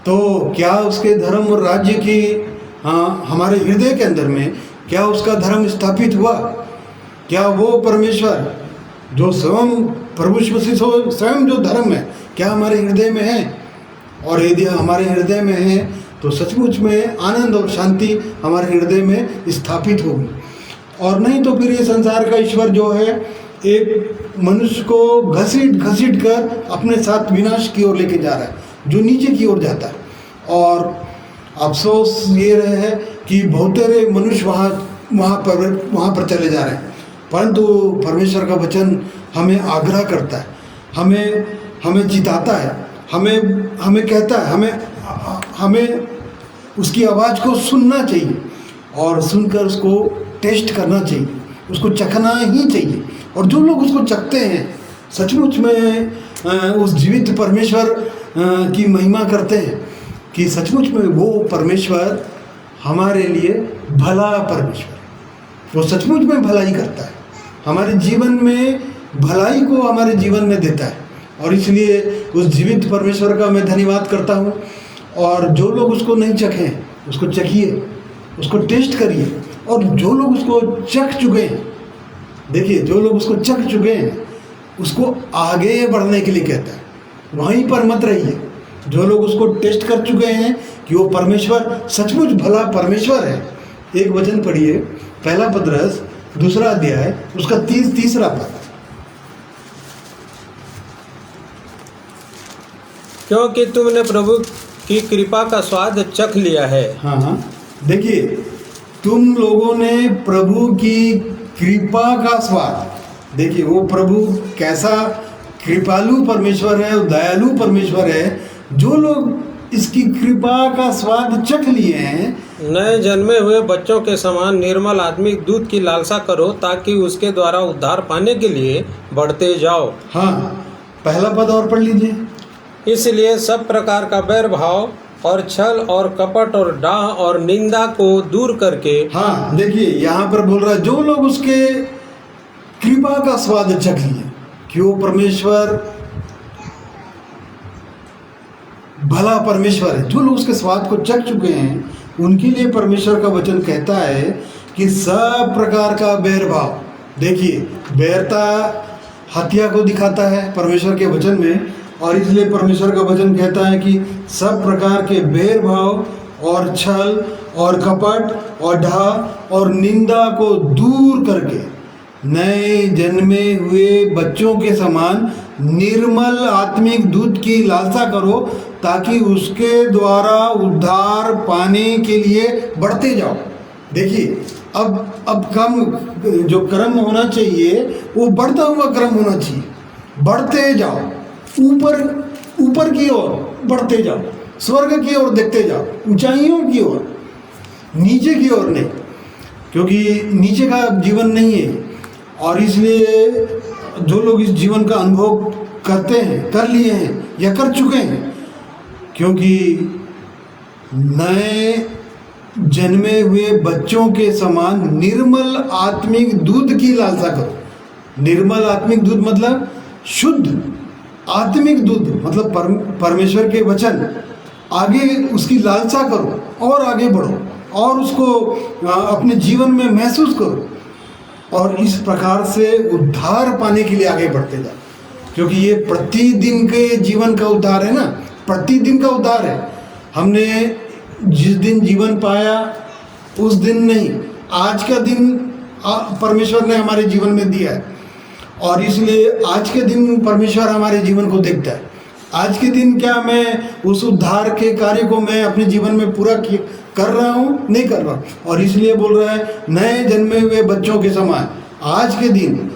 तो क्या उसके धर्म और राज्य की हमारे हृदय के अंदर में क्या उसका धर्म स्थापित हुआ? क्या वो परमेश्वर जो स्वयं प्रभु यीशु मसीह स्वयं जो धर्म है, क्या हमारे हृदय में है? और यदि हमारे हृदय में है तो सचमुच में आनंद और शांति हमारे हृदय में स्थापित होगी। और नहीं तो फिर ये संसार का ईश्वर जो है एक मनुष्य को घसीट घसीट कर अपने साथ विनाश की ओर लेके जा रहा है, जो नीचे की ओर जाता है। और अफसोस ये रहे है कि बहुतेरे मनुष्य वहाँ पर चले जा रहे हैं। परंतु परमेश्वर का वचन हमें आग्रह करता है, हमें चिताता है, हमें कहता है, हमें उसकी आवाज़ को सुनना चाहिए और सुनकर उसको टेस्ट करना चाहिए, उसको चखना ही चाहिए। और जो लोग उसको चखते हैं सचमुच में उस जीवित परमेश्वर की महिमा करते हैं कि सचमुच में वो परमेश्वर हमारे लिए भला परमेश्वर, वो सचमुच में भलाई करता है, हमारे जीवन में भलाई को हमारे जीवन में देता है। और इसलिए उस जीवित परमेश्वर का मैं धन्यवाद करता हूँ। और जो लोग उसको नहीं चखे उसको चखिए, उसको टेस्ट करिए। और जो लोग उसको चख चुके हैं, देखिए जो लोग उसको चख चुके हैं उसको आगे बढ़ने के लिए कहता है, वहीं पर मत रहिए। जो लोग उसको टेस्ट कर चुके हैं कि वो परमेश्वर सचमुच भला परमेश्वर है। एक वचन पढ़िए, पहला पतरस 2 अध्याय उसका 3 पद। क्योंकि तुमने प्रभु की कृपा का स्वाद चख लिया है। हाँ, देखिए तुम लोगों ने प्रभु की कृपा का स्वाद, देखिए वो प्रभु कैसा कृपालु परमेश्वर है, दयालु परमेश्वर है। जो लोग इसकी कृपा का स्वाद चख लिए हैं, नए जन्मे हुए बच्चों के समान निर्मल आत्मिक दूध की लालसा करो, ताकि उसके द्वारा उद्धार पाने के लिए बढ़ते जाओ। हाँ, पहला पद और पढ़ लीजिए। इसलिए सब प्रकार का बैर भाव और छल और कपट और डाह और निंदा को दूर करके। हाँ, देखिए यहाँ पर बोल रहा है जो लोग उसके कृपा का स्वाद चख लिए, कि वो परमेश्वर भला परमेश्वर है। जो लोग उसके स्वाद को चख चुके हैं उनके लिए परमेश्वर का वचन कहता है कि सब प्रकार का बैर भाव, देखिए बैरता हत्या को दिखाता है परमेश्वर के वचन में। और इसलिए परमेश्वर का वचन कहता है कि सब प्रकार के बैर भाव और छल और कपट और ढा और निंदा को दूर करके नए जन्मे हुए बच्चों के समान निर्मल आत्मिक दूध की लालसा करो, ताकि उसके द्वारा उद्धार पाने के लिए बढ़ते जाओ। देखिए अब कम जो कर्म होना चाहिए वो बढ़ता हुआ कर्म होना चाहिए। बढ़ते जाओ, ऊपर की ओर बढ़ते जाओ, स्वर्ग की ओर देखते जाओ, ऊंचाइयों की ओर, नीचे की ओर नहीं, क्योंकि नीचे का जीवन नहीं है। और इसलिए जो लोग इस जीवन का अनुभव करते हैं, कर लिए हैं या कर चुके हैं, क्योंकि नए जन्मे हुए बच्चों के समान निर्मल आत्मिक दूध की लालसा करो। निर्मल आत्मिक दूध मतलब शुद्ध आत्मिक दूध, मतलब परमेश्वर के वचन, आगे उसकी लालसा करो और आगे बढ़ो और उसको अपने जीवन में महसूस करो। और इस प्रकार से उद्धार पाने के लिए आगे बढ़ते जाओ, क्योंकि ये प्रतिदिन के जीवन का उद्धार है ना, प्रतिदिन का उद्धार है। हमने जिस दिन जीवन पाया उस दिन नहीं, आज का दिन परमेश्वर ने हमारे जीवन में दिया है। और इसलिए आज के दिन परमेश्वर हमारे जीवन को देखता है। आज के दिन क्या मैं उस उद्धार के कार्य को मैं अपने जीवन में पूरा कर रहा हूँ, नहीं कर रहा। और इसलिए बोल रहा है नए जन्मे हुए बच्चों के समान आज के दिन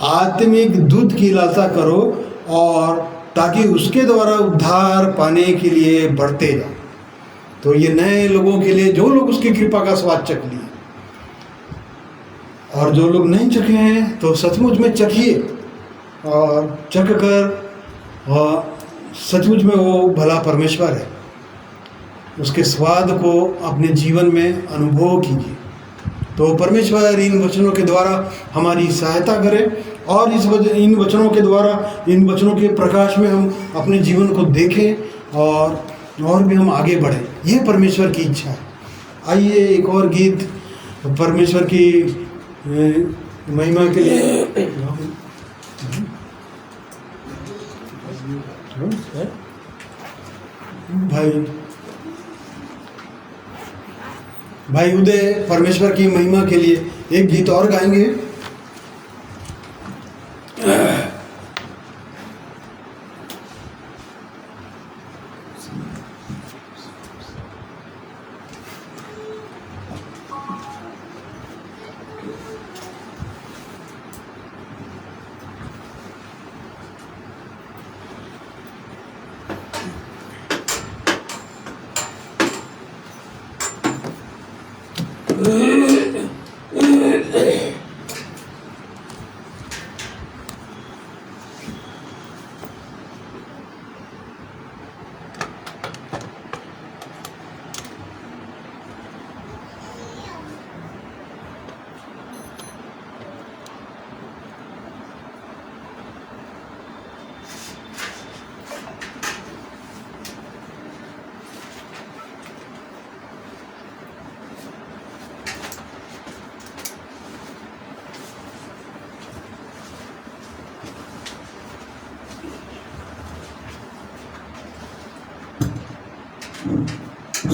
आत्मिक दूध की लालसा करो, और ताकि उसके द्वारा उद्धार पाने के लिए बढ़ते जाओ। तो ये नए लोगों के लिए, जो लोग उसकी कृपा का स्वाद चख लिए, और जो लोग नहीं चखे हैं तो सचमुच में चखिए और चख कर सचमुच में वो भला परमेश्वर है, उसके स्वाद को अपने जीवन में अनुभव कीजिए। तो परमेश्वर इन वचनों के द्वारा हमारी सहायता करे, और इन वचनों के द्वारा, इन वचनों के प्रकाश में हम अपने जीवन को देखें और भी हम आगे बढ़ें। ये परमेश्वर की इच्छा है। आइए एक और गीत परमेश्वर की महिमा के लिए भाई भाई उदय परमेश्वर की महिमा के लिए एक गीत और गाएंगे।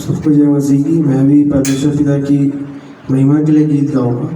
सबको जय मसीह की। मैं भी परमेश्वर पिता की महिमा के लिए गीत गाऊंगा।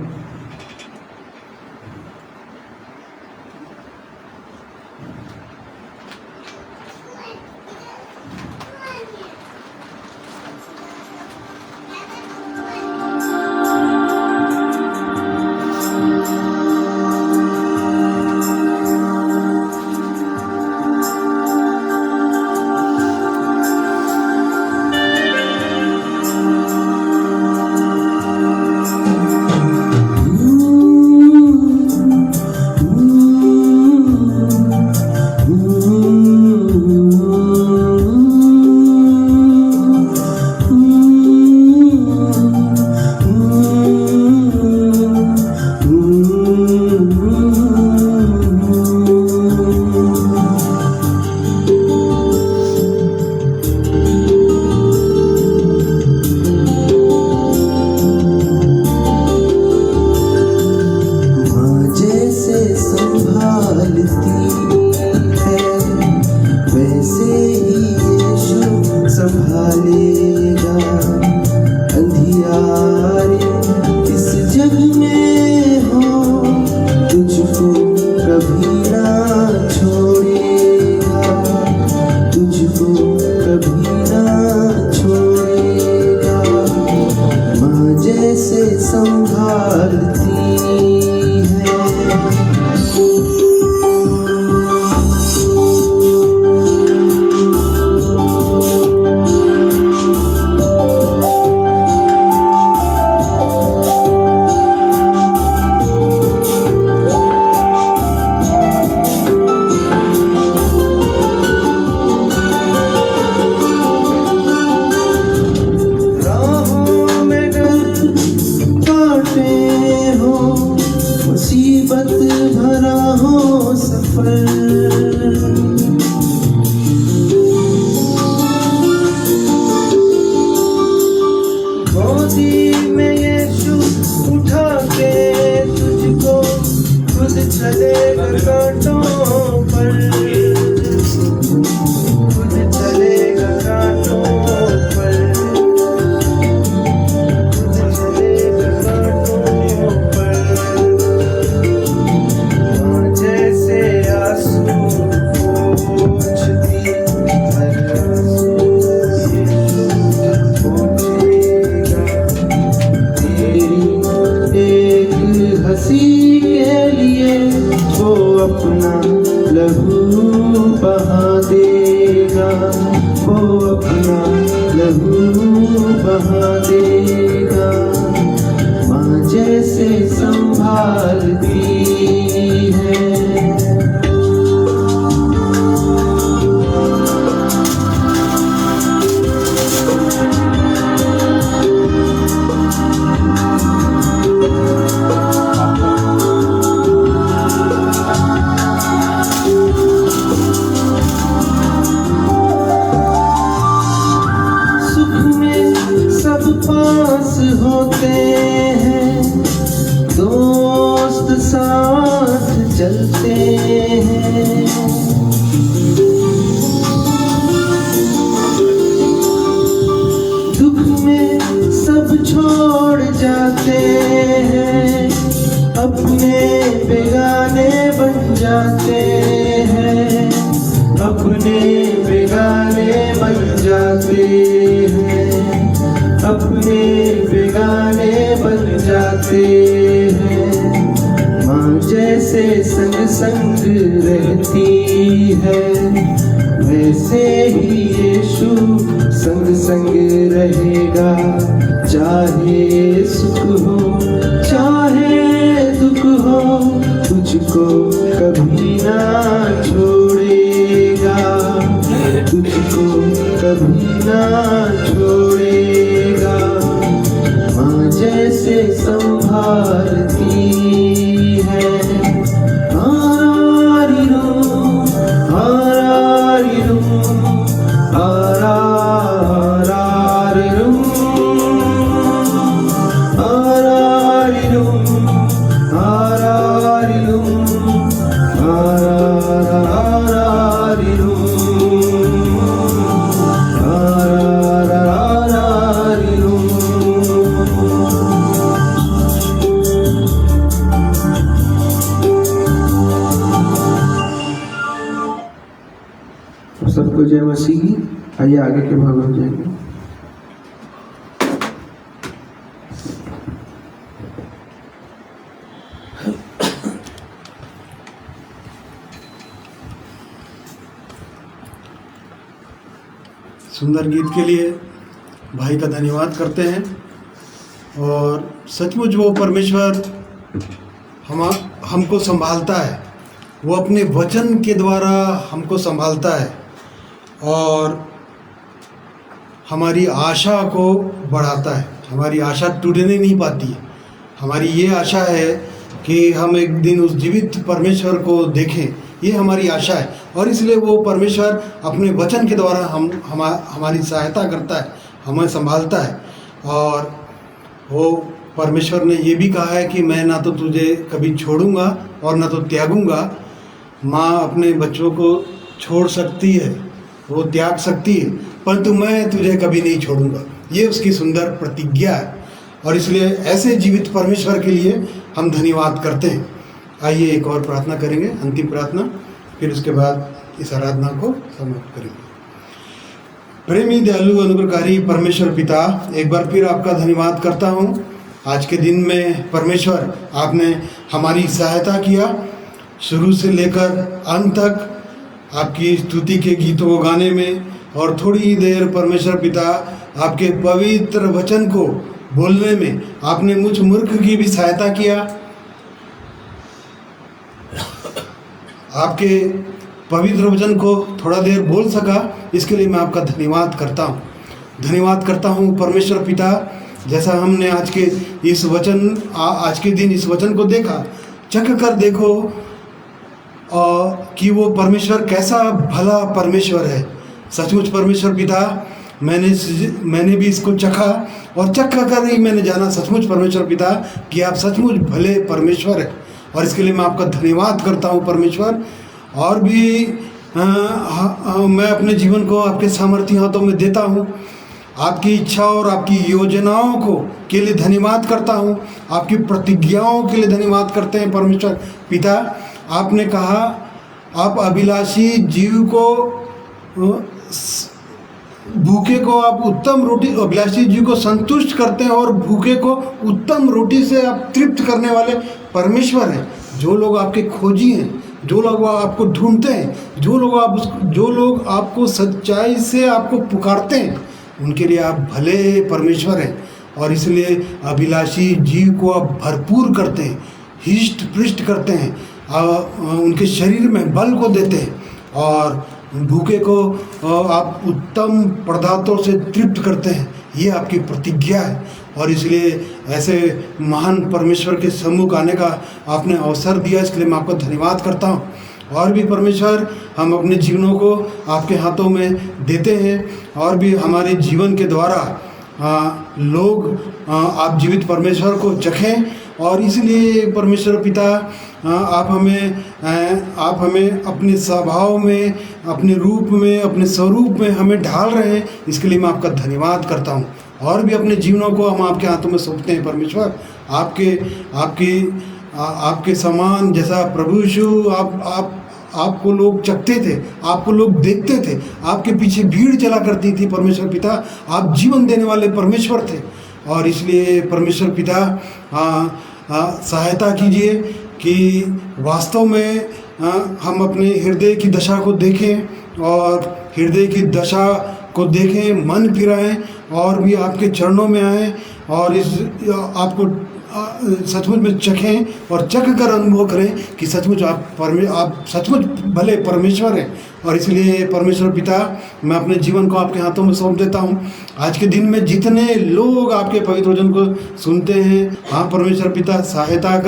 होते हैं दोस्त सा अपने बेगाने बन जाते हैं। माँ जैसे संग संग रहती है, वैसे ही यीशु संग संग रहेगा। चाहे सुख हो चाहे दुख हो, तुझको कभी ना छोड़ेगा, तुझको कभी ना छोड़ेगा। माँ जैसे संभालती है। आरारिरो, आरारिरो, आरारिरो, आरारिरो, आरारिरो, आरारिरो, आरारिरो। सबको जय मसीह की। आइए आगे के भाग में जाएंगे। सुंदर गीत के लिए भाई का धन्यवाद करते हैं। और सचमुच वो परमेश्वर हमको संभालता है, वो अपने वचन के द्वारा हमको संभालता है और हमारी आशा को बढ़ाता है। हमारी आशा टूटने नहीं पाती है। हमारी ये आशा है कि हम एक दिन उस जीवित परमेश्वर को देखें, ये हमारी आशा है। और इसलिए वो परमेश्वर अपने वचन के द्वारा हमारी सहायता करता है, हमें संभालता है। और वो परमेश्वर ने ये भी कहा है कि मैं ना तो तुझे कभी छोड़ूंगा और ना तो त्यागूंगा। माँ अपने बच्चों को छोड़ सकती है, वो त्याग सकती है, परंतु मैं तुझे कभी नहीं छोड़ूंगा। ये उसकी सुंदर प्रतिज्ञा है। और इसलिए ऐसे जीवित परमेश्वर के लिए हम धन्यवाद करते हैं। आइए एक और प्रार्थना करेंगे, अंतिम प्रार्थना, फिर उसके बाद इस आराधना को समाप्त करेंगे। प्रेमी दयालु अनुग्रहकारी परमेश्वर पिता, एक बार फिर आपका धन्यवाद करता हूँ। आज के दिन में परमेश्वर आपने हमारी सहायता किया, शुरू से लेकर अंत तक आपकी स्तुति के गीतों को गाने में, और थोड़ी देर परमेश्वर पिता आपके पवित्र वचन को बोलने में आपने मुझ मूर्ख की भी सहायता किया। आपके पवित्र वचन को थोड़ा देर बोल सका, इसके लिए मैं आपका धन्यवाद करता हूँ। धन्यवाद करता हूँ परमेश्वर पिता, जैसा हमने आज के दिन इस वचन को देखा, चख कर देखो कि वो परमेश्वर कैसा भला परमेश्वर है। सचमुच परमेश्वर पिता, मैंने भी इसको चखा, और चख कर ही मैंने जाना सचमुच परमेश्वर पिता कि आप सचमुच भले परमेश्वर हैं। और इसके लिए मैं आपका धन्यवाद करता हूँ परमेश्वर। और भी मैं अपने जीवन को आपके सामर्थ्य हाथों में देता हूँ। आपकी इच्छा और आपकी योजनाओं के लिए धन्यवाद करता हूँ। आपकी प्रतिज्ञाओं के लिए धन्यवाद करते हैं परमेश्वर पिता। आपने कहा आप अभिलाषी जीव को, भूखे को आप उत्तम रोटी, अभिलाषी जीव को संतुष्ट करते हैं और भूखे को उत्तम रोटी से आप तृप्त करने वाले परमेश्वर हैं। जो लोग आपके खोजी हैं, जो लोग आपको ढूंढते हैं, जो लोग आपको सच्चाई से आपको पुकारते हैं, उनके लिए आप भले परमेश्वर हैं। और इसलिए अभिलाषी जीव को आप भरपूर करते हैं, हिष्ट पृष्ट करते हैं, उनके शरीर में बल को देते हैं, और भूखे को आप उत्तम पदार्थों से तृप्त करते हैं। ये आपकी प्रतिज्ञा है। और इसलिए ऐसे महान परमेश्वर के सम्मुख आने का आपने अवसर दिया, इसके लिए मैं आपका धन्यवाद करता हूँ। और भी परमेश्वर, हम अपने जीवनों को आपके हाथों में देते हैं, और भी हमारे जीवन के द्वारा लोग आप जीवित परमेश्वर को चखें। और इसलिए परमेश्वर पिता, आप हमें अपने स्वभाव में, अपने रूप में, अपने स्वरूप में हमें ढाल रहे हैं, इसके लिए मैं आपका धन्यवाद करता हूँ। और भी अपने जीवनों को हम आपके हाथों में सौंपते हैं परमेश्वर। आपके समान जैसा प्रभु यीशु आपको लोग चखते थे, आपको लोग देखते थे, आपके पीछे भीड़ चला करती थी। परमेश्वर पिता, आप जीवन देने वाले परमेश्वर थे और इसलिए परमेश्वर पिता सहायता कीजिए कि वास्तव में हम अपने हृदय की दशा को देखें और हृदय की दशा को देखें, मन फिराएं और भी आपके चरणों में आएं और इस आपको सचमुच में चखें और चख कर अनुभव करें कि सचमुच आप सचमुच भले परमेश्वर हैं। और इसलिए परमेश्वर पिता, मैं अपने जीवन को आपके हाथों में सौंप देता हूँ। आज के दिन में जितने लोग आपके पवित्र वचन को सुनते हैं, हाँ परमेश्वर पिता सहायता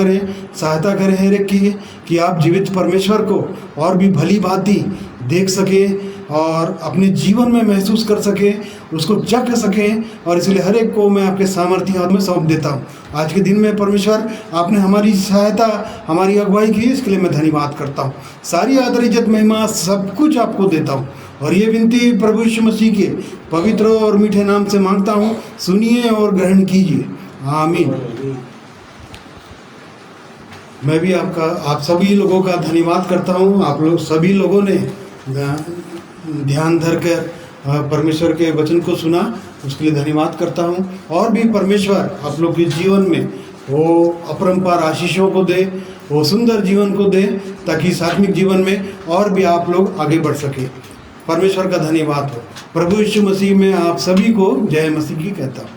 करें हर एक की कि आप जीवित परमेश्वर को और भी भली भांति देख सकें और अपने जीवन में महसूस कर सकें, उसको चख सकें। और इसलिए हर एक को मैं आपके सामर्थ्य हाथ में सौंप देता हूँ। आज के दिन में परमेश्वर, आपने हमारी सहायता, हमारी अगुवाई की, इसके लिए मैं धन्यवाद करता हूँ। सारी आदर, इज्जत, महिमा सब कुछ आपको देता हूँ और ये विनती प्रभु यीशु मसीह के पवित्र और मीठे नाम से मांगता हूँ। सुनिए और ग्रहण कीजिए, आमीन। मैं भी आप सभी लोगों का धन्यवाद करता हूँ। आप लोग सभी लोगों ने ध्यान धरकर परमेश्वर के वचन को सुना, उसके लिए धन्यवाद करता हूँ। और भी परमेश्वर आप लोग के जीवन में वो अपरंपार आशीषों को दे, वो सुंदर जीवन को दे, ताकि सात्विक जीवन में और भी आप लोग आगे बढ़ सके। परमेश्वर का धन्यवाद हो। प्रभु यीशु मसीह में आप सभी को जय मसीह की कहता हूँ।